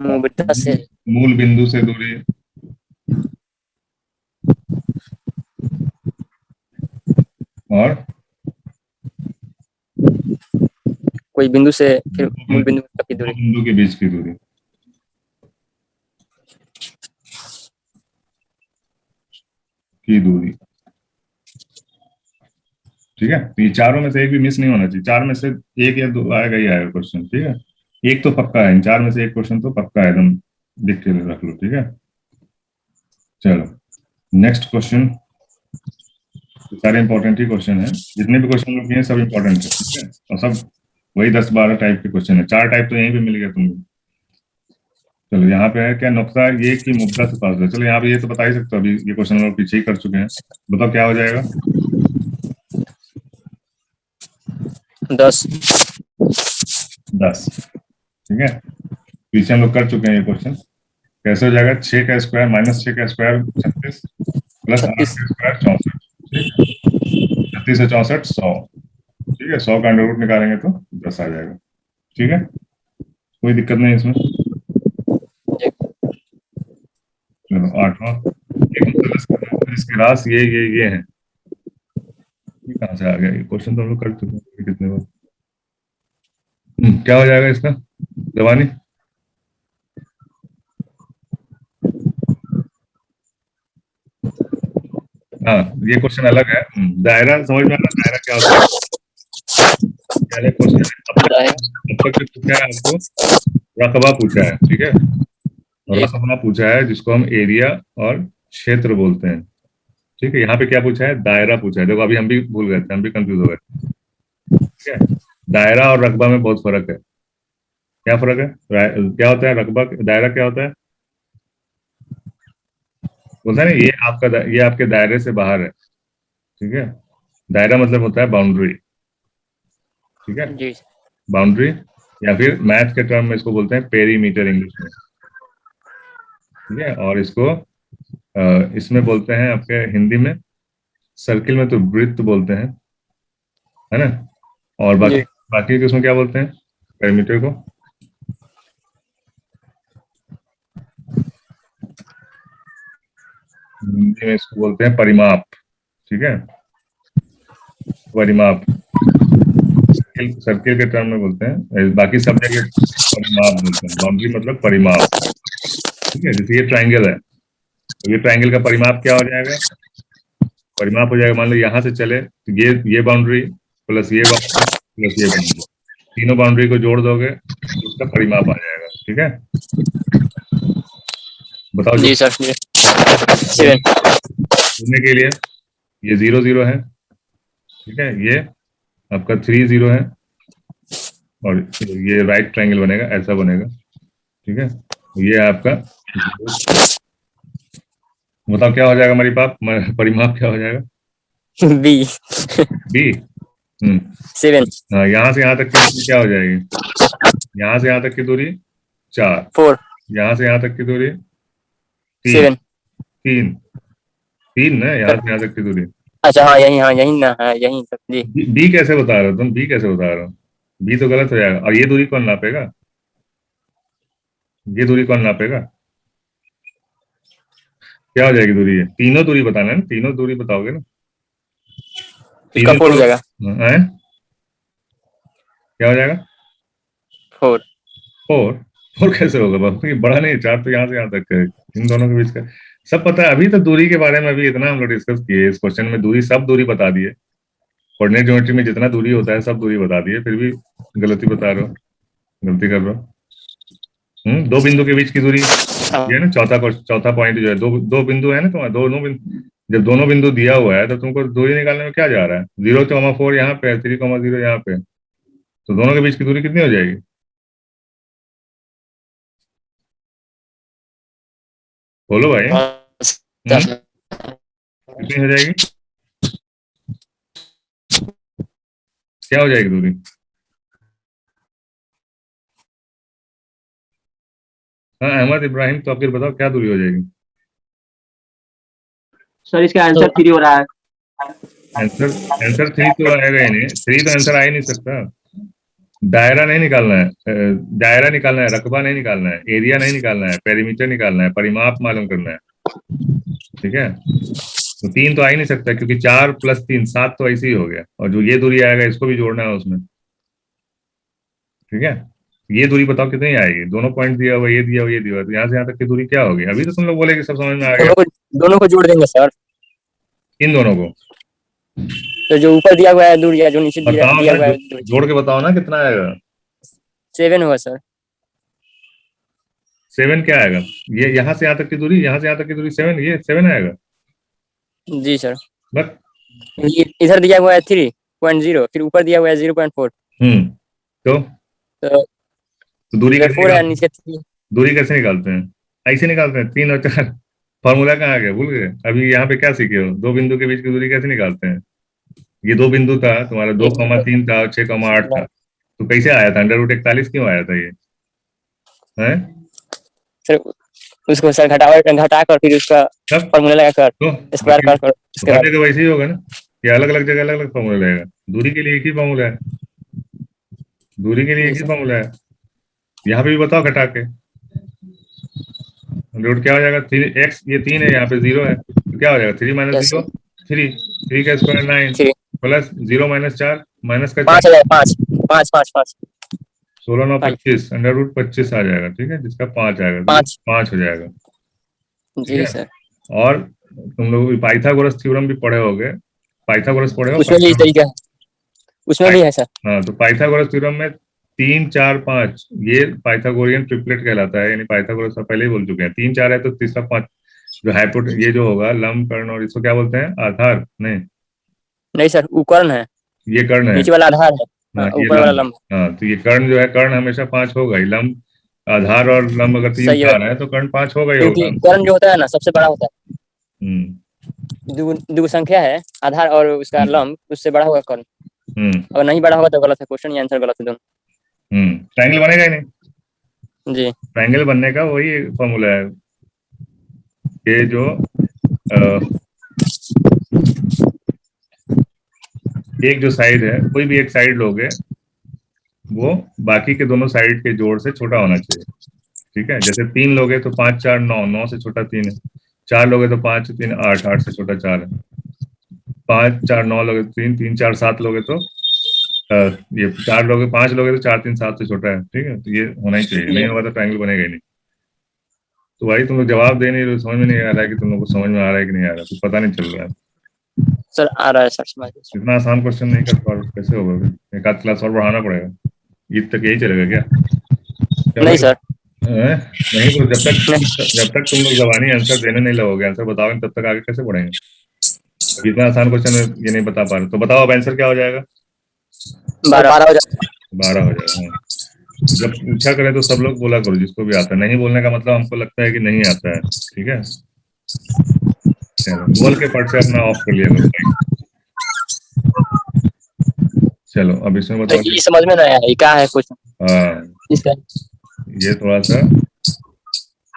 मूलबिंदु से, मूल बिंदु से दूरी, और कोई बिंदु से फिर दो मूल बिंदु बिंदु तक की दो दूरी। बिंदु के बीच की दूरी, की दूरी, ठीक है। तो ये चारों में से एक भी मिस नहीं होना चाहिए, चार में से एक या दो आएगा ही आएगा क्वेश्चन, ठीक है। एक तो पक्का है, इन चार में से एक क्वेश्चन तो पक्का है, एकदम लिख के रख लो, ठीक है। चलो नेक्स्ट क्वेश्चन, सारे इंपॉर्टेंट ही क्वेश्चन है, जितने भी क्वेश्चन किए हैं सब इंपॉर्टेंट है, ठीक है। और सब वही 10-12 टाइप के क्वेश्चन है, चार टाइप तो यहीं पे मिल गया तुमको। चलो यहाँ पे है क्या, नुक्ता ये की मुद्दा से पास है। चलो यहाँ पे ये तो बता ही सकते हो, अभी ये क्वेश्चन हम लोग पीछे ही कर चुके हैं, बताओ क्या हो जाएगा। 10, 10, ठीक है। पीछे हम लोग कर चुके हैं ये क्वेश्चन। कैसे हो जाएगा, 6 का स्क्वायर माइनस 6 का स्क्वायर 36, प्लस 8 36, का स्क्वायर 64, ठीक है। 36 से 64 100, ठीक है। 100 का अंडर रूट निकालेंगे तो 10 आ जाएगा, ठीक है। कोई दिक्कत नहीं इसमें। चलो 8वां, एक मुसलस का है जिसके रास ये है। ये कहाँ से आ गया, ये क्वेश्चन तो हम लोग कर चुके हैं कितने बार। क्या हो जाएगा इसका जवानी। हाँ ये क्वेश्चन अलग है। दायरा समझ में आ रहा है, दायरा क्या होता है, पहले क्वेश्चन है। अब तक जो पूछा है आपको, रकबा पूछा है, ठीक है। और जी रकबा पूछा है जिसको हम एरिया और क्षेत्र बोलते हैं, ठीक है। यहाँ पे क्या पूछा है, दायरा पूछा है। देखो अभी हम भी भूल गए थे, हम भी कंफ्यूज हो गए थे, ठीक है। दायरा और रकबा में बहुत फर्क है। क्या फर्क है, क्या होता है रकबा, दायरा क्या होता है, बोलता है ना ये आपका ये आपके दायरे से बाहर है, ठीक है। दायरा मतलब होता है बाउंड्री, ठीक है। जी बाउंड्री, या फिर मैथ के टर्म में इसको बोलते हैं पेरीमीटर इंग्लिश में, ठीक है। और इसको इसमें बोलते हैं आपके हिंदी में, सर्किल में तो वृत्त बोलते हैं, है ना। और बाकी जी बाकी के उसमें क्या बोलते हैं, पेरीमीटर को, हिंदी में इसको बोलते हैं परिमाप, ठीक है। परिमाप, सर्किल सर्किल के टर्म में बोलते हैं, बाकी सब जगह परिमाप बोलते हैं। बाउंड्री मतलब परिमाप, ठीक है। जैसे ये ट्राइंगल है, तो ये ट्राइंगल का परिमाप क्या हो जाएगा, परिमाप हो जाएगा, मान लो यहाँ से चले तो ये बाउंड्री प्लस ये बाउंड्री प्लस ये बाउंड्री, तीनों बाउंड्री को जोड़ दोगे तो उसका परिमाप आ जाएगा, ठीक है। बताओ जो जी सर। जी 7, जोड़ने के लिए, ये 0 0 है, ठीक है। ये आपका 3 0 है, और ये राइट ट्राइंगल बनेगा, ऐसा बनेगा, ठीक है। ये आपका, बताओ क्या हो जाएगा हमारी परिमाप क्या हो जाएगा, बी बी। 7, हाँ यहाँ से यहाँ तक की दूरी क्या हो जाएगी, यहाँ से यहाँ तक की दूरी 4, 4, यहाँ से यहाँ तक की दूरी 3, 7 3, 3 ना, यहाँ सर। से यहाँ तक की दूरी। अच्छा हाँ यही ना है, यही तक जी। बी कैसे बता रहे हो तुम, बी कैसे बता रहे हो, बी तो गलत हो जाएगा। और ये दूरी कौन नापेगा, ये दूरी कौन नापेगा, क्या हो जाएगी दूरी, ये तीनों दूरी बताना है ना, तीनों दूरी बताओगे ना, इसका तीनों 4 हो जोड़ो। जाएगा। हैं? क्या हो जाएगा, 4, 4, 4 कैसे होगा बाबू, ये बड़ा नहीं, 4 तो यहाँ से यहाँ तक है, इन दोनों के बीच का सब पता है। अभी तो दूरी के बारे में अभी इतना हम लोग डिस्कस किए, इस क्वेश्चन में दूरी, सब दूरी बता दिए, कोऑर्डिनेट ज्योमेट्री में जितना दूरी होता है सब दूरी बता दिए, फिर भी गलती बता रहे हो, गलती कर रहे हो। दो बिंदु के बीच की दूरी, ये है ना चौथा पॉइंट जो है, दो दो बिंदु है ना तुम्हारे, दोनों बिंदु, जब दोनों बिंदु दिया हुआ है तो तुमको दूरी निकालने में क्या जा रहा है, 0,4 यहाँ पे है, 3,0 यहाँ पे है, तो दोनों के बीच की दूरी कितनी हो जाएगी, बोलो भाई। कितनी हो जाएगी, क्या हो जाएगी दूरी, हाँ अहमद इब्राहिम, तो आप फिर बताओ क्या दूरी हो जाएगी। सर इसका आंसर 3 हो रहा है। आंसर आंसर 3 तो आएगा ही नहीं, 3 तो आंसर आ ही नहीं सकता। दायरा नहीं निकालना है, दायरा निकालना है, रकबा नहीं निकालना है, एरिया नहीं निकालना है, पेरीमीटर निकालना है, परिमाप मालूम करना है। ठीक है, तो 3 तो आ ही नहीं सकता, क्योंकि 4 + 3 7 तो ऐसे ही हो गया, और जो ये दूरी आएगा इसको भी जोड़ना है उसमें। ठीक है, ये दूरी बताओ कितनी आएगी, दोनों पॉइंट दिया हुआ, ये दिया हुआ, ये दिया हुआ, तो यहाँ से यहाँ तक की दूरी क्या होगी? अभी तो तुम लोग बोले कि सब समझ में आ गया। दोनों को जोड़ देंगे सर। इन दोनों को तो जो ऊपर दिया हुआ है दूरी है, जो नीचे दिया बताओ हुआ ना, है दूरी, जोड़ के बताओ ना कितना आएगा। 7 हुआ सर। 7 क्या आएगा? ये यहाँ से यहाँ तक की दूरी, यहाँ से यहाँ तक की दूरी 7, ये 7 आएगा जी सर। बस। ये इधर दिया हुआ है 3.0, फिर ऊपर दिया हुआ है 0.4, तो तो दूरी इधर कैसे 4 है, निकालते हैं? नीचे 3। दूरी कैसे निकालते हैं? ऐसे निकालते हैं, 3 और 4। फॉर्मूला कहाँ आ गया, भूल गए? अभी यहाँ पे क्या सीखे हो, दो बिंदु के बीच की दूरी कैसे निकालते हैं? ये 2 बिंदु था तुम्हारा, 2,3 था, 6,8 था, तो कैसे आया था? √41 क्यों आया था ये है? सर उसको सर घटा कर फिर उसका तब फॉर्मूला लगा कर तो स्क्वायर कर उसके बाद। घटेगा, वैसे ही होगा ना, ये अलग अलग जगह अलग अलग फॉर्मूला रहेगा। दूरी के लिए एक ही फॉर्मूला है, दूरी के लिए एक ही फॉर्मूला है। यहाँ पे भी बताओ घटा के, रूट क्या हो जाएगा? 3x, ये 3 है, यहाँ पे 0 है, तो क्या हो जाएगा? 3 - 0 3, 3 का स्क्वायर 9 प्लस 0 - 4 माइनस का 5 4, 5 5 5 5 16 9 25, √25 आ जाएगा। ठीक है, जिसका 5 आएगा, 5 हो जाएगा। ठीक जी है, सर। और तुम लोग पाइथागोरस थ्योरम भी पढ़े होगे, पाइथागोरस पढ़े हो? उसमें भी इस तरीका है, उसमें भी है सर। हाँ, तो पाइथागोरस थ्योरम में 3 4 5 ये पाइथागोरियन ट्रिपलेट कहलाता है, यानी पाइथागोरस का पहले ही बोल चुके हैं, 3 4 है तो तीसरा 5 जो हाइपोट ये जो होगा लंब कर्ण, और इसको क्या बोलते हैं? आधार नहीं, नहीं सर, वो कर्ण है, ये कर्ण है। नीचे वाला आधार है, हाँ, ये ऊपर वाला लंब। लंब। हाँ, तो ये कर्ण जो है, कर्ण हमेशा 5 होगा ही, लंब आधार और लंब अगर 3 सही है, 4 है तो कर्ण 5 होगा ही क्योंकि होगा। कर्ण जो होता है ना सबसे बड़ा होता है। हम्म दो संख्या है, आधार और उसका लंब, उससे बड़ा होगा कर्ण। हम्म अगर नहीं बड़ा होगा तो गलत है, क्वेश्चन या आंसर गलत है दोनों। ट्रायंगल बनेगा ही नहीं। जी ट्रायंगल बनने का वही फॉर्मूला है, ये जो एक जो साइड है, कोई भी एक साइड लोगे, वो बाकी के दोनों साइड के जोड़ से छोटा होना चाहिए। ठीक है, जैसे 3 लोगे तो 5 4 9, 9 से छोटा 3 है। 4 लोगे तो 5 3 8, 8 से छोटा 4 है। 5 4 9 लोगे तो 3, 3 4 7 लोगे तो ये 4 लोगे, 5 लोगे तो 4 3 7 से छोटा है। ठीक है, तो ये होना ही चाहिए, नहीं होगा तो ट्रायंगल बनेगा ही नहीं। तो भाई तुम लोग जवाब दे नहीं रहे हो, समझ में नहीं आ रहा है कि तुम लोग को समझ में आ रहा है कि नहीं आ रहा, कुछ पता नहीं चल रहा है। सर, आ रहा है सर, समझ गए। इतना आसान क्वेश्चन नहीं कर पा रहे, कैसे होगा फिर? एक आध क्लास और बढ़ाना पड़ेगा, ईद तक यही चलेगा क्या? नहीं सर, नहीं, तो जब तक तुम लोग जबानी आंसर देने नहीं लगोगे, आंसर बताओगे, तब तक आगे कैसे बढ़ेंगे? अब इतना आसान क्वेश्चन ये नहीं बता पा रहे, तो बताओ अब आंसर क्या हो जाएगा? 12 हो जाएगा। 12 हो जाएगा। हाँ, जब पूछा करें तो सब लोग बोला करो जिसको भी आता है, नहीं बोलने का मतलब हमको लगता है कि नहीं आता है। ठीक है, चलो बोल के पट से अपना ऑफ कर लिया करो। चलो अब इसमें बताओ। ये समझ में नहीं आया, ये क्या है क्वेश्चन हाँ, इसका? ये थोड़ा सा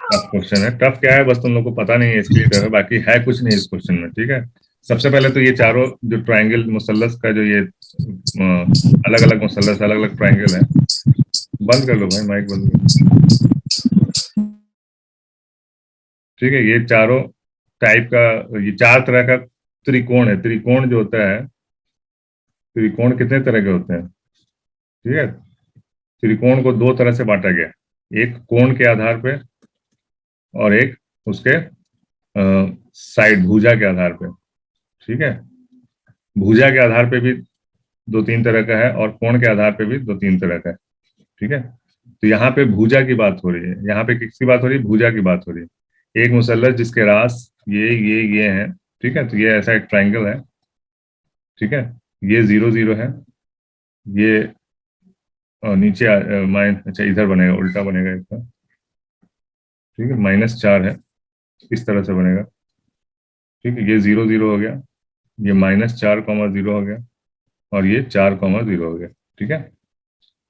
टफ क्वेश्चन है। टफ क्या है बस तुम लोग को पता नहीं है, इसके लिए टफ है, बाकी है कुछ नहीं इस क्वेश्चन में। ठीक है, सबसे पहले तो ये चारों जो ट्रायंगल मुसल्लस का जो ये अलग अलग मुसल्लस, अलग अलग ट्रायंगल है। बंद कर लो भाई, माइक बंद कर। ठीक है, ये चारों टाइप का, ये 4 तरह का त्रिकोण है। त्रिकोण जो होता है, त्रिकोण कितने तरह के होते हैं? ठीक है, त्रिकोण को 2 तरह से बांटा गया, एक कोण के आधार पे और एक उसके साइड भुजा के आधार पे। ठीक है, भुजा के आधार पे भी 2 3 तरह का है, और कोण के आधार पे भी 2 3 तरह का है। ठीक है, तो यहाँ पे भुजा की बात हो रही है, यहाँ पे किसकी बात हो रही है? भुजा की बात हो रही है। एक मुसल्लस जिसके रास ये है। ठीक है, तो ये ऐसा एक ट्राइंगल है। ठीक है, ये 0 0 है, ये नीचे अच्छा इधर बनेगा, उल्टा बनेगा इसका। ठीक है, -4 है, इस तरह से बनेगा। ठीक है, ये 0 0 हो गया, ये -4, 0 हो गया, और ये 4, 0 हो गया। ठीक है,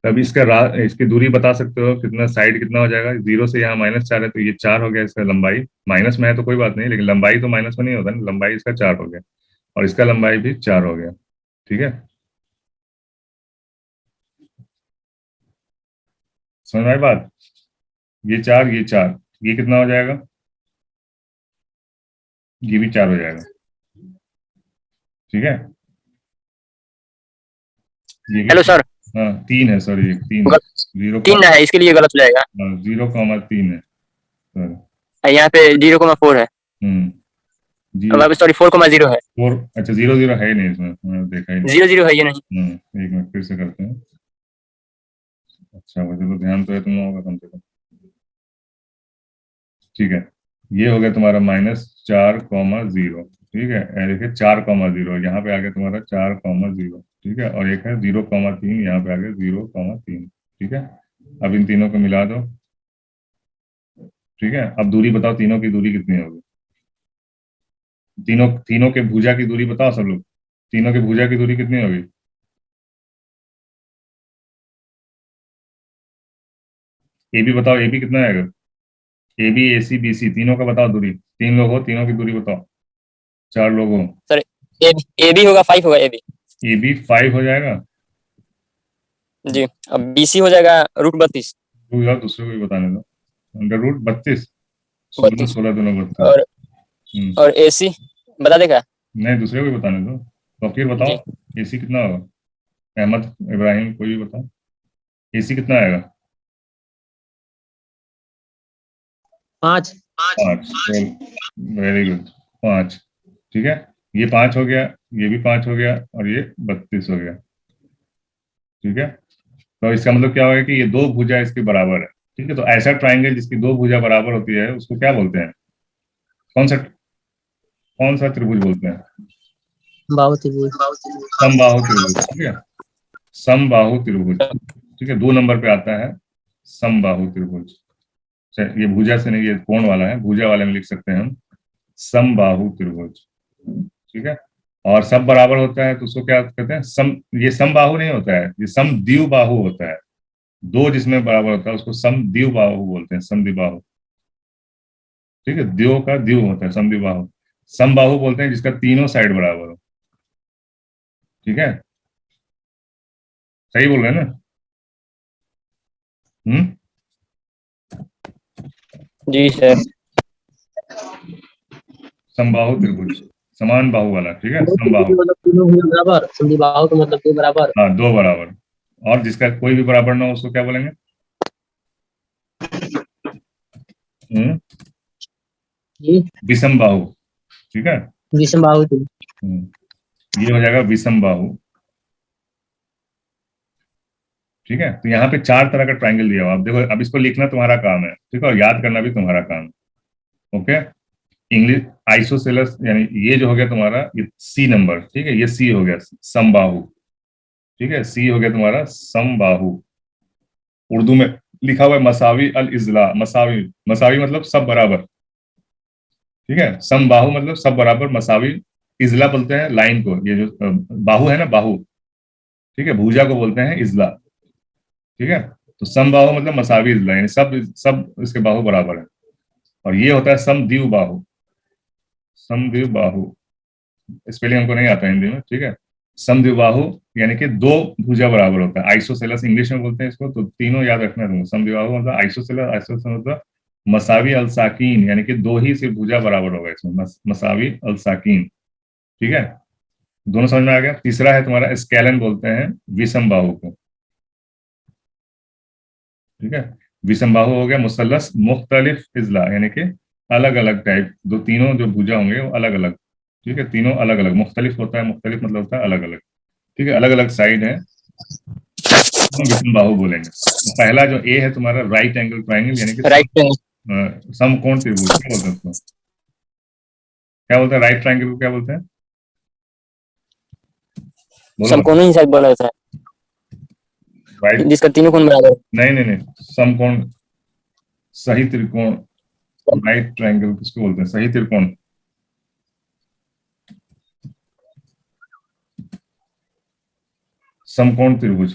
तब इसकी दूरी बता सकते हो कितना, साइड कितना हो जाएगा? 0 से यहाँ -4 है तो ये 4 हो गया इसका लंबाई। माइनस में है तो कोई बात नहीं, लेकिन लंबाई तो माइनस में नहीं होता ना, लंबाई इसका 4 हो गया। और इसका लंबाई भी 4 हो गया। ठीक है, समझ में आई बात? ये 4, ये 4, ये कितना हो जाएगा? ये भी 4 हो जाएगा। ठीक है, ये हेलो भी सर, 3 है, सॉरी 3 है। गल- 0 3 है, इसके लिए गलत हो जाएगा। 0,3 है, सॉरी। यहाँ पे 0,4 है। हम्म, अब 0 सॉरी 4,0 है। 4, अच्छा 0 0 है ही नहीं इसमें, मैंने देखा ही नहीं। 0,0 है ये नहीं। एक मिनट फिर से करते हैं। अच्छा, मुझे तो ध्यान तो है तुम लोगों का कम से कम। ठीक है, ये हो गया तुम्हारा -4,0। ठीक है, ये देखिए 4,0, यहाँ पे आ गया तुम्हारा 4,0। ठीक है, और एक है 0,3, यहाँ पे आ गया 0,3। ठीक है, अब इन तीनों को मिला दो। ठीक है, अब दूरी बताओ, तीनों की दूरी कितनी होगी? तीनों तीनों के भुजा की दूरी बताओ सब लोग। तीनों के भुजा की दूरी कितनी होगी? ए बी बताओ, ए बी कितना आएगा? A B, A C, B C, तीनों का बताओ दूरी। 3 लोग हो, तीनों की दूरी बताओ। 4 लोग हो। सर ए बी होगा 5 होगा ए बी। ए बी 5 हो जाएगा। जी, अब BC हो जाएगा √32। रुक जाओ, दूसरे को भी बताने दो। √32, 16 32 16 दोनों 32। और हम्म, और AC बता देगा। नहीं, दूसरे को भी बताने दो। तो फिर बताओ, जी, एसी कितना होगा? अहमद, इब्राहिम, कोई भी बताओ, एसी कितना आएगा? 5। 5। Very good, 5। ठीक है, ये 5 हो गया, ये भी 5 हो गया, और ये 32 हो गया। ठीक है, तो इसका मतलब क्या होगा कि ये दो भुजा इसके बराबर है। ठीक है, तो ऐसा ट्राइंगल जिसकी दो भुजा बराबर होती है उसको क्या बोलते हैं? कौन सा, कौन सा त्रिभुज बोलते हैं? बाहु त्रिभुज। समबाहु त्रिभुज। ठीक है, समबाहु त्रिभुज। ठीक है, 2 नंबर पे आता है समबाहु त्रिभुज। ये भुजा से नहीं, ये कोण वाला है, भुजा वाले में लिख सकते हैं हम समबाहु त्रिभुज। ठीक है, और सब बराबर होता है तो उसको क्या कहते हैं? सम, ये समबाहु नहीं होता है, ये समद्विबाहु होता है। दो जिसमें बराबर होता है उसको समद्विबाहु बोलते हैं, समद्विबाहु। ठीक है, द्यो का द्यू होता है समद्विबाहु। समबाहु बोलते हैं जिसका तीनों साइड बराबर हो। ठीक है, सही बोल रहे हैं ना? हम्म, जी सर। समबाहु त्रिभुज, समान बाहु वाला। ठीक है, बाहु त्रिभुज समबाहु। मतलब तीनों भुजा बराबर, समद्विबाहु का मतलब दो बराबर। हाँ, दो बराबर। और जिसका कोई भी बराबर ना हो उसको क्या बोलेंगे? हम्म, जी, विषम बाहु। ठीक है, विषम बाहु त्रिभुज। ये हो जाएगा विषम बाहु। ठीक है, तो यहाँ पे 4 तरह का ट्राइंगल दिया हुआ, अब देखो, अब इसको लिखना तुम्हारा काम है। ठीक है, और याद करना भी तुम्हारा काम है। ओके, इंग्लिश आइसोसेलस, यानी ये जो हो गया तुम्हारा, ये सी नंबर। ठीक है, ये सी हो गया समबाहु। ठीक है, सी हो गया तुम्हारा समबाहु। उर्दू में लिखा हुआ है मसावी अल इजला। मसावी, मसावी मतलब सब बराबर। ठीक है, समबाहु मतलब सब बराबर, मसावी। इजला बोलते हैं लाइन को, ये जो बाहु है ना, बाहु। ठीक है, भुजा को बोलते हैं इजला। ठीक है, तो समबाहु मतलब मसावी इजला, यानी सब सब इसके बाहु बराबर है। और ये होता है समद्विबाहु बाहु। समद्विबाहु, स्पेलिंग हमको नहीं आता हिंदी में। ठीक है, समद्विबाहु यानी कि दो भुजा बराबर होता है। आइसोसेलस इंग्लिश में बोलते हैं इसको, तो तीनों याद रखना है तुमको। समद्विबाहु मतलब आइसोसेलस, आइसोसेलस मतलब मसावी अल साकिन, यानी कि दो ही सिर्फ भुजा बराबर होगा इसमें, मसावी अल साकिन। ठीक है, दोनों समझ में आ गया। तीसरा है तुम्हारा स्केलन, बोलते हैं विषम बाहु को। ठीक है, विषम बाहु हो गया मुसल्लस मुख्तलिफ इजला, यानी कि अलग अलग टाइप, दो तीनों जो भुजा होंगे वो अलग अलग। ठीक है, तीनों अलग अलग, मुख्तलिफ होता है, मुख्तलिफ मतलब होता है अलग अलग। ठीक है, अलग अलग साइड है, हम विषम बाहु बोलेंगे। तो पहला जो ए है तुम्हारा राइट एंगल ट्राइंगल, यानी कि राइट, समकोण त्रिभुज, क्या बोलते हैं उसको? क्या बोलते हैं राइट ट्राइंगल को, क्या बोलते हैं? बोलो समकोण ही शायद बोला जाता है, राइट, जिसका तीनों कोण बराबर नहीं नहीं नहीं, समकोण, सही त्रिकोण। राइट ट्राइंगल किसको बोलते हैं? सही त्रिकोण। समकोण त्रिभुज,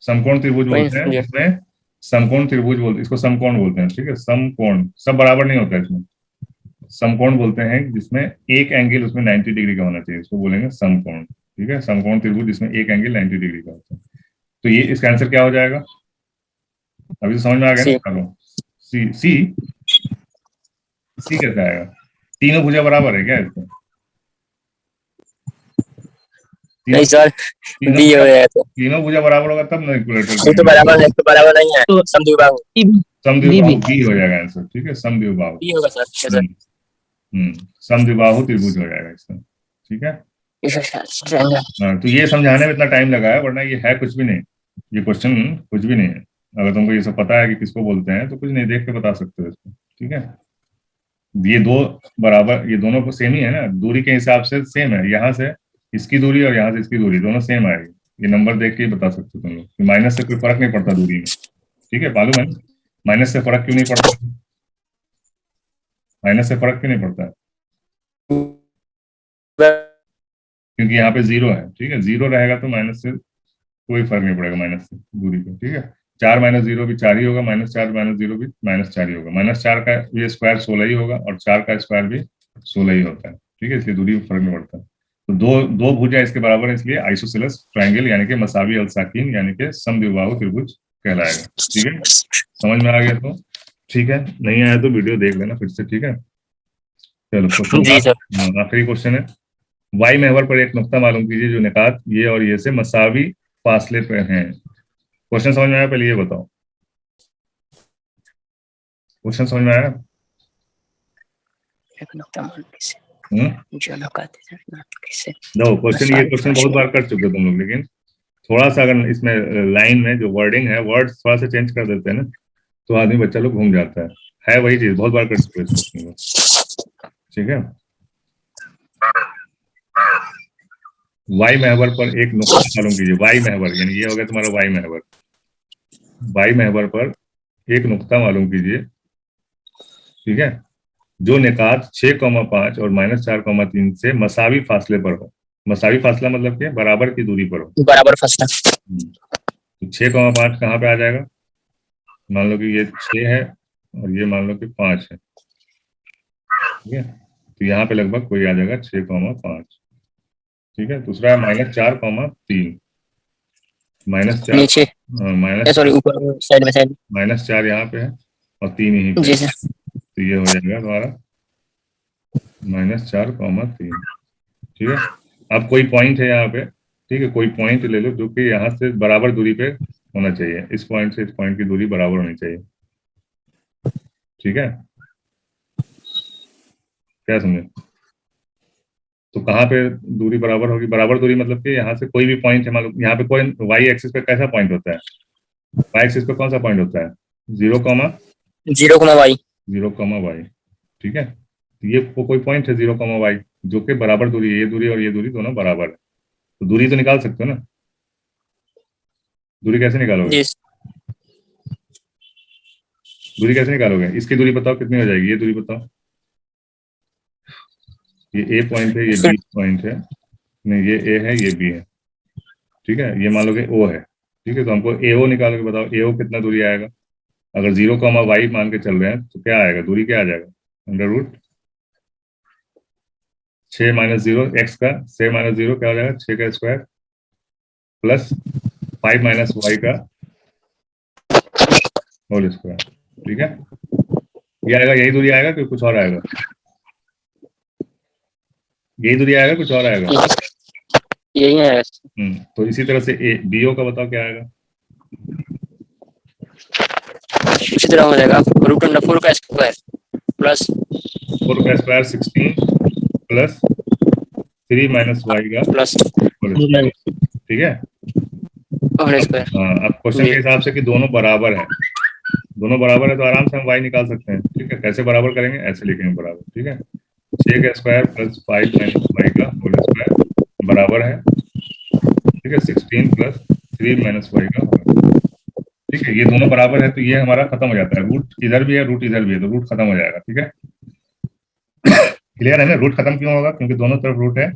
समकोण त्रिभुज हो। बोलते हैं जी, इसमें। समकोण त्रिभुज बोलते, इसको समकोण बोलते हैं। ठीक है, समकोण, सब बराबर नहीं होता है इसमें। समकोण बोलते हैं जिसमें एक एंगल उसमें 90 डिग्री का होना चाहिए, इसको बोलेंगे समकोण। ठीक है, समकोण त्रिभुज जिसमें एक एंगल 90 डिग्री का होता है। तो ये इसका आंसर क्या हो जाएगा? अभी तो समझ में आ गया ना? सी। चलो, सी। सी सी कैसे आएगा? तीनों भुजा बराबर है क्या इसमें? तीनों नहीं सर, तीनों बी हो भुजा गया तो। तीनों भुजा बराबर होगा तब ना इक्विलेटरल ये तो ट्रायंगल। बराबर है, तो बराबर नहीं है। तो समद्विबाहु बी समद्विबाहु बी बी हो जाएगा आंसर। ठीक है, समद्विबाहु। बी होगा सर। Yes sir. समद्विबाहु त्रिभुज हो जाएगा इसका। ठीक है। ट्रायंगल। हाँ, तो ये समझाने में इतना टाइम लगा है, वरना ये है कुछ भी नहीं। ये क्वेश्चन कुछ भी नहीं है। अगर तुमको ये सब पता है कि किसको बोलते हैं तो कुछ नहीं, देख के बता सकते हो इसको। ठीक है, ये दो बराबर, ये दोनों को सेम ही है ना, दूरी के हिसाब से सेम है। यहाँ से इसकी दूरी और यहाँ से इसकी दूरी दोनों सेम आएगी। ये नंबर देख के ही बता सकते हो तुम लोग। माइनस से कोई फर्क नहीं पड़ता दूरी में। ठीक है, मालूम है ना? माइनस से फर्क क्यों नहीं पड़ता? माइनस से फर्क क्यों नहीं पड़ता है? क्योंकि यहाँ पे जीरो है। ठीक है, जीरो रहेगा तो माइनस से कोई फर्क नहीं पड़ेगा, माइनस से दूरी पे। ठीक है, 4 - 0 भी 4 ही होगा, -4 - 0 भी -4 ही होगा। -4 का ये स्क्वायर 16 ही होगा और 4 का स्क्वायर भी 16 ही होता है। ठीक है, इसलिए दूरी में फर्क नहीं पड़ता। तो दो दो भुजा इसके बराबर है, इसलिए आइसोसेलेस ट्रायंगल यानी कि मसावी अलसाकीन यानी कि समद्विबाहु त्रिभुज कहलाएगा। ठीक है, समझ में आ गया तो ठीक है, नहीं आया तो वीडियो देख लेना फिर से। ठीक है, चलो जी सर। क्वेश्चन आखिरी क्वेश्चन है। वाई महवर पर एक नुक्ता मालूम कीजिए जो निकात ये और ये से मसावी फासले पर हैं। क्वेश्चन समझ में आया? पहले ये बताओ, क्वेश्चन समझ में आया? एक नुक्ता मान किसे जो कहते हैं ना किसे। नो, क्वेश्चन ये क्वेश्चन बहुत बार कर चुके हो तुम लोग, लेकिन थोड़ा सा अगर इसमें लाइन में जो वर्डिंग है, वर्ड थोड़ा सा चेंज कर देते हैं ना, तो आदमी बच्चा लोग घूम जाता है वही चीज, बहुत बार कर चुके हैं इस क्वेश्चन को। ठीक है, वाई महवर पर एक नुक्ता मालूम कीजिए। वाई महवर यानी ये हो गया तुम्हारा वाई महवर। वाई महवर पर एक नुक्ता मालूम कीजिए, ठीक है, जो निकात 6,5 और -4,3 से मसावी फासले पर हो। मसावी फासला मतलब क्या? बराबर की दूरी पर हो। बराबर फंसना। तो 6,5 कहाँ पे आ जाएगा? मान लो कि ये 6 है और ये मान लो कि 5 है। ठीक है, तो यहाँ पे लगभग कोई आ जाएगा 6,5। ठीक है, दूसरा है -4,3। -4 नीचे सॉरी ऊपर साइड में साइड। -4 यहाँ पे है और 3 यहीं पे जी है। सर। तो ये हो जाएगा तुम्हारा -4,3। ठीक है, अब कोई पॉइंट है यहाँ पे। ठीक है, कोई पॉइंट ले लो जो कि यहाँ से बराबर दूरी पे होना चाहिए। इस पॉइंट से इस पॉइंट की दूरी बराबर होनी चाहिए। ठीक है, क्या समझे? तो कहाँ पे दूरी बराबर होगी? बराबर दूरी मतलब कि यहाँ से कोई भी पॉइंट है, मान लो यहाँ पे कोई वाई एक्सिस पे कैसा पॉइंट होता है? वाई एक्सिस पे कौन सा पॉइंट होता है? 0,y। 0,y। ठीक है, तो ये कोई पॉइंट है 0,y जो कि बराबर दूरी है। ये दूरी और ये दूरी दोनों बराबर है, तो दूरी तो निकाल सकते हो ना। दूरी कैसे निकालोगे? जी दूरी कैसे निकालोगे? इसकी दूरी बताओ कितनी हो जाएगी? ये दूरी बताओ। ये ए पॉइंट है, ये सर। बी पॉइंट है, नहीं ये ए है, ये बी है। ठीक है, ये मान लो कि ओ है। ठीक है, तो हमको ए ओ निकाल के बताओ, ए ओ कितना दूरी आएगा? अगर 0,y मान के चल रहे हैं तो क्या आएगा? दूरी क्या आ जाएगा? √6 -0 x का 6 - 0 क्या हो जाएगा? 6 का स्क्वायर प्लस 5 - y का होल स्क्वायर। ठीक है, ये आएगा, यही दूरी आएगा कि कुछ और आएगा? यही दूरी आएगा, कुछ और आएगा? यही है। तो इसी तरह से ए बी ओ का बताओ क्या आएगा? इसी तरह हो जाएगा √4 का स्क्वायर प्लस 4 का स्क्वायर 16 प्लस 3 - y का प्लस होल स्क्वायर। ठीक है, होल अब स्क्वायर। अब क्वेश्चन के हिसाब से कि दोनों बराबर है, दोनों बराबर है तो आराम से हम y निकाल सकते हैं। ठीक है, कैसे बराबर करेंगे? ऐसे लिखेंगे बराबर। ठीक है, 6 का स्क्वायर प्लस 5 - y का होल स्क्वायर बराबर है, ठीक है, 16 प्लस 3 - y का होल स्क्वायर। ठीक है, ये दोनों बराबर है तो ये हमारा खत्म हो जाता है। रूट इधर भी है, रूट इधर भी है, तो रूट खत्म हो जाएगा। ठीक है, क्लियर है ना? रूट खत्म क्यों होगा? क्योंकि दोनों तरफ रूट है।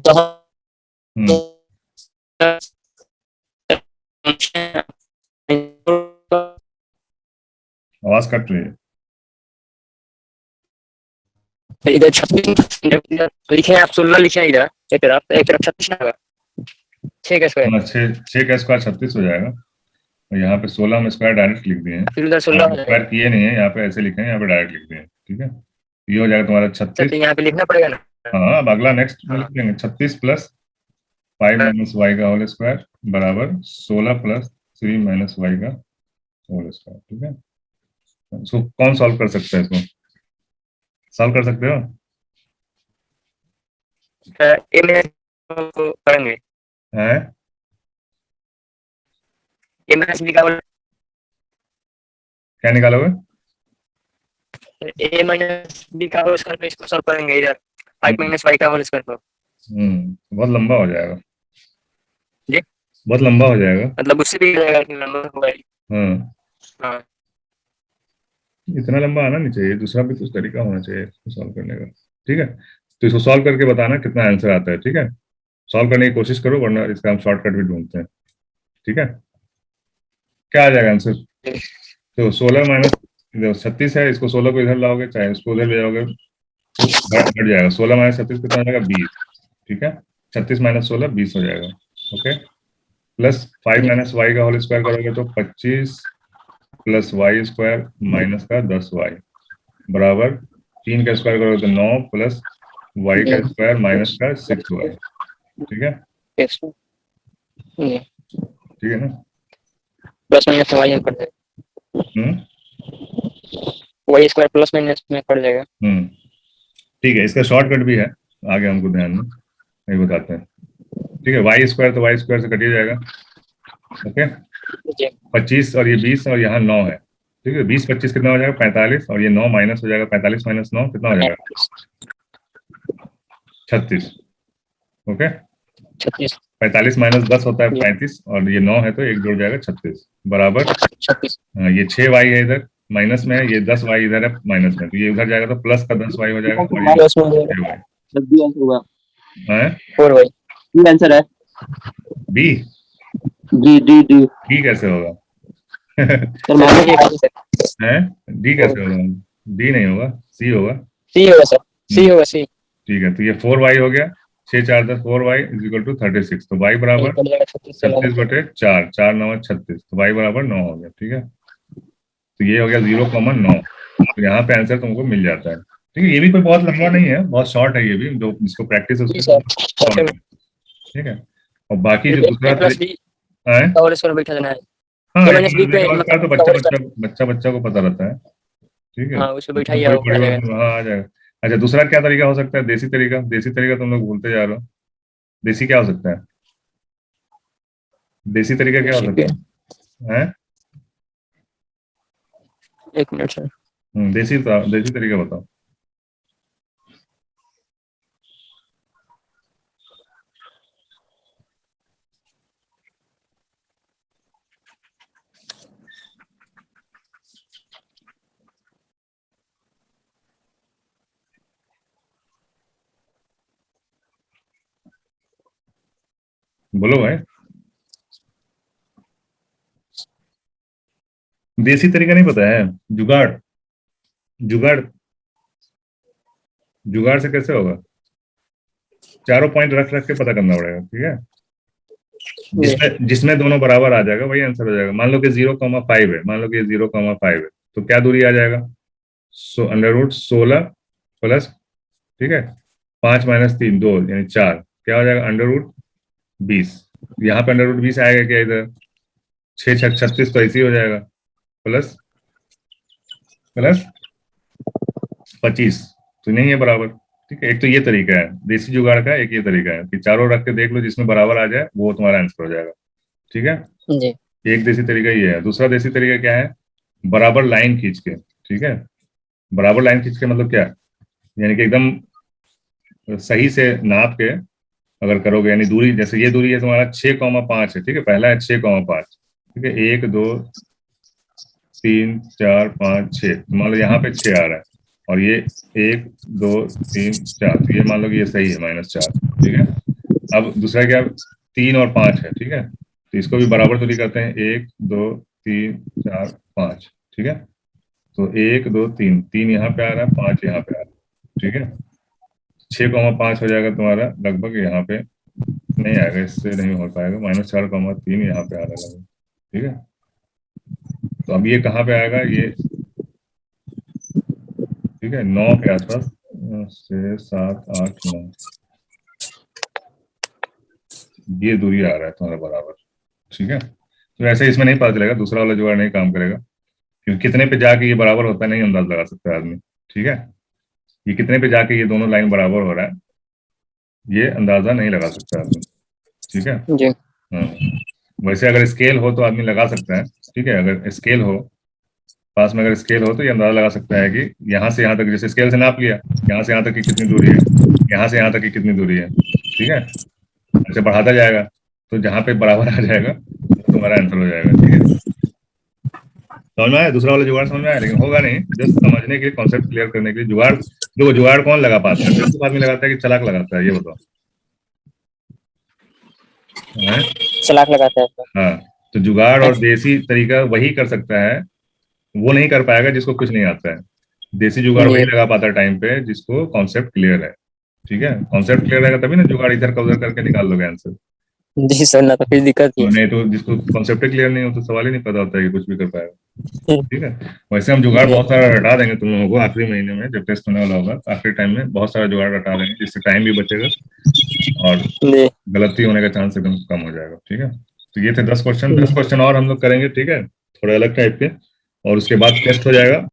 आवाज कट रही है। तो इधर 36 लिखे हैं आप, 16 लिखे हैं इधर एक तरफ 36 ना होगा, 6 का स्क्वायर, हाँ, 6 का स्क्वायर 36 हो जाएगा, और यहाँ पे 16 हम स्क्वायर डायरेक्ट लिख दिए हैं, फिर उधर 16 हो स्क्वायर जाएगा। किए नहीं है, यहाँ पे ऐसे लिखे हैं, यहाँ पे डायरेक्ट लिख दिए हैं, ठीक है। ये हो जाएगा तुम्हारा अच्छा 36। तो यहाँ पे लिखना पड़ेगा ना। हाँ, अब अगला नेक्स्ट में हाँ लिख देंगे 36 प्लस 5 माइनस वाई का होल स्क्वायर बराबर 16 प्लस 3 माइनस वाई का होल स्क्वायर, ठीक है। इसको कौन सॉल्व कर सकता है, इसको सॉल्व कर सकते हो? ए में को करेंगे, हैं? ए माइनस बी का होल, क्या निकालोगे? ए माइनस बी का होल स्क्वायर पे इसको सॉल्व करेंगे इधर 5 माइनस वाई का होल स्क्वायर को। बहुत लंबा हो जाएगा, जी बहुत लंबा हो जाएगा। मतलब उससे भी जाएगा कि नंबर होगा। हाँ, हाँ इतना लंबा आना नहीं चाहिए, दूसरा भी कुछ तरीका होना चाहिए इसको सॉल्व करने का, ठीक है। तो इसको सॉल्व करके बताना कितना आंसर आता है, ठीक है। सॉल्व करने की कोशिश करो, वरना इसका हम शॉर्टकट भी ढूंढते हैं, ठीक है। क्या आ जाएगा आंसर? तो 16 माइनस 36 है, इसको 16 को इधर लाओगे, चाहे इसको उधर ले जाओगे तो घट जाएगा। 16 माइनस 36 कितना हो जाएगा? 20, ठीक है। 36 माइनस 16 20 हो जाएगा, ओके। प्लस 5 माइनस वाई का होल स्क्वायर करोगे तो 25 प्लस वाई स्क्वायर माइनस का 10y बराबर 3 का स्क्वायर करोगे तो 9 प्लस वाई का स्क्वायर माइनस का 6y, ठीक है। ठीक है ना? प्लस माइनस वाई पड़ जाएगा, वाई स्क्वायर प्लस माइनस में पड़ जाएगा। ठीक है, इसका शॉर्टकट भी है, आगे हमको ध्यान में नहीं बताते हैं, ठीक है। वाई स्क्वायर तो वाई स्क्वायर से कट ही जाएगा, ओके। 25 और ये 20 और यहाँ 9 है, ठीक है। 20 25 कितना हो जाएगा? 45, और ये 9 माइनस हो जाएगा, 45 माइनस 9 कितना हो जाएगा? 36, ओके। 36 45 माइनस 10 होता है 35, और ये 9 है तो एक जुड़ जाएगा 36 बराबर 36। ये 6y है इधर माइनस में है, ये 10y इधर है माइनस में, तो ये उधर जाएगा तो प्लस का 10y हो जाएगा, और ये 6y बी आंसर होगा, है। 4y बी आंसर है। B? D D D D कैसे होगा? सर माइनस ये कैसे सर? है, डी कैसे होगा? डी नहीं होगा, सी होगा। सी होगा सर, सी होगा सी। ठीक है, तो ये 4y हो गया, 6 4 10 4y इज इक्वल टू 36, तो y बराबर पड़ जाएगा 36 बटे 4, 4 9 36, तो y बराबर 9 हो गया, ठीक है। तो ये हो गया 0,9, तो यहाँ पे आंसर तुमको मिल जाता है, ठीक है। ये भी कोई बहुत लंबा नहीं है, बहुत शॉर्ट है ये भी, जो जिसको प्रैक्टिस है उसको solve है, ठीक है। और बाकी जो दूसरा प्लस बी है, और इसको बैठा देना है। हाँ, ए माइनस बी पे तो बच्चा को पता रहता है, ठीक है। हाँ उसको बैठाइए हो जाएगा। हाँ, आ जाएगा। अच्छा, दूसरा क्या तरीका हो सकता है? देसी तरीका, देसी तरीका तुम लोग भूलते जा रहे हो। देसी क्या हो सकता है? देसी तरीका क्या हो सकता है? हैं? एक मिनट सर, देसी तरीका बताओ। बोलो भाई, देसी तरीका नहीं पता है? जुगाड़, जुगाड़, जुगाड़ से कैसे होगा? चारों पॉइंट रख रख के पता करना पड़ेगा, ठीक है। जिसमें दोनों बराबर आ जाएगा वही आंसर हो जाएगा। मान लो कि 0,5 है, मान लो कि 0,5 है, तो क्या दूरी आ जाएगा? √16 प्लस, ठीक है, 5 माइनस 3 2 यानी 4, क्या हो जाएगा? √20। यहाँ पे √20 आएगा क्या? इधर 6 6 36 तो ऐसे ही हो जाएगा, प्लस प्लस 25 तो नहीं है बराबर, ठीक है। एक तो ये तरीका है देसी जुगाड़ का, एक ये तरीका है कि चारों रख के देख लो, जिसमें बराबर आ जाए वो तुम्हारा आंसर हो जाएगा, ठीक है। जी एक देसी तरीका ये है। दूसरा देसी तरीका क्या है? बराबर लाइन खींच के, ठीक है। बराबर लाइन खींच के मतलब क्या? यानी कि एकदम सही से नाप के अगर करोगे, यानी दूरी, जैसे ये दूरी है तुम्हारा 6,5 है, ठीक है। पहला है 6,5, ठीक है। 1 2 3 4 5 6, मान लो यहाँ पे 6 आ रहा है, और ये 1 2 3 4, तो ये मान लो कि ये सही है -4, ठीक है। अब दूसरा क्या? 3 और 5 है, ठीक है। तो इसको भी बराबर दूरी करते हैं, 1 2 3 4 5, ठीक है। तो 1 2 3 3 यहाँ पे आ रहा है, 5 यहाँ पे आ रहा है, ठीक है। 6,5 हो जाएगा तुम्हारा लगभग यहाँ पे, नहीं आएगा, इससे नहीं हो पाएगा। -4,3 यहाँ पे आ रहा है। ठीक है, तो अब ये कहाँ पे आएगा ये, ठीक है, 9 के आसपास, 6, 7, 8, 9, ये दूरी आ रहा है तुम्हारा बराबर। ठीक है, तो ऐसे इसमें नहीं पता चलेगा, दूसरा वाला जुगाड़ नहीं काम करेगा, क्योंकि कितने पे जाके ये बराबर होता है नहीं अंदाज लगा सकता है आदमी। ठीक है, ये कितने पे जाके ये दोनों लाइन बराबर हो रहा है ये अंदाजा नहीं लगा सकता आदमी। ठीक है। जी। हाँ, वैसे अगर स्केल हो तो आदमी लगा सकता है। ठीक है, अगर स्केल हो पास में, अगर स्केल हो तो ये अंदाजा लगा सकता है कि यहाँ से यहाँ तक, जैसे स्केल से नाप लिया, यहाँ से यहाँ तक की कितनी दूरी है, यहाँ से यहाँ तक की कितनी दूरी है। ठीक है, ऐसे बढ़ाता जाएगा, तो जहाँ पे बराबर आ जाएगा तो तुम्हारा आंसर हो जाएगा। ठीक है, समझ में आया? दूसरा वाला जुगाड़ समझ में आया, लेकिन होगा नहीं, जस्ट समझने के लिए, कॉन्सेप्ट क्लियर करने के लिए। जुगाड़, जो जुगाड़ कौन लगा पाता है, बेवकूफ आदमी लगाता है कि चालाक लगाता है, ये बताओ। हैं? चालाक लगाता है तो। हाँ, तो जुगाड़ और देसी तरीका वही कर सकता है, वो नहीं कर पाएगा जिसको कुछ नहीं आता है। देसी जुगाड़ वही जी। लगा पाता है टाइम पे जिसको कॉन्सेप्ट क्लियर है। ठीक है, कॉन्सेप्ट क्लियर रहेगा तभी ना जुगाड़ इधर का उधर करके निकाल लोगे आंसर। जी सर, ना तो फिर दिक्कत ही तो है। नहीं तो जिसको कॉन्सेप्ट क्लियर नहीं हो तो सवाल ही नहीं पता होता है कि कुछ भी कर पाएगा। ठीक है, वैसे हम जुगाड़ बहुत सारा हटा देंगे तुम लोगों को आखिरी महीने में, जब टेस्ट होने वाला होगा आखिरी टाइम में बहुत सारा जुगाड़ हटा देंगे, जिससे टाइम भी बचेगा और जी। गलती होने का चांस एकदम कम हो जाएगा। ठीक है, तो ये थे 10 क्वेश्चन। 10 क्वेश्चन और हम लोग करेंगे, ठीक है, थोड़े अलग टाइप के, और उसके बाद टेस्ट हो जाएगा।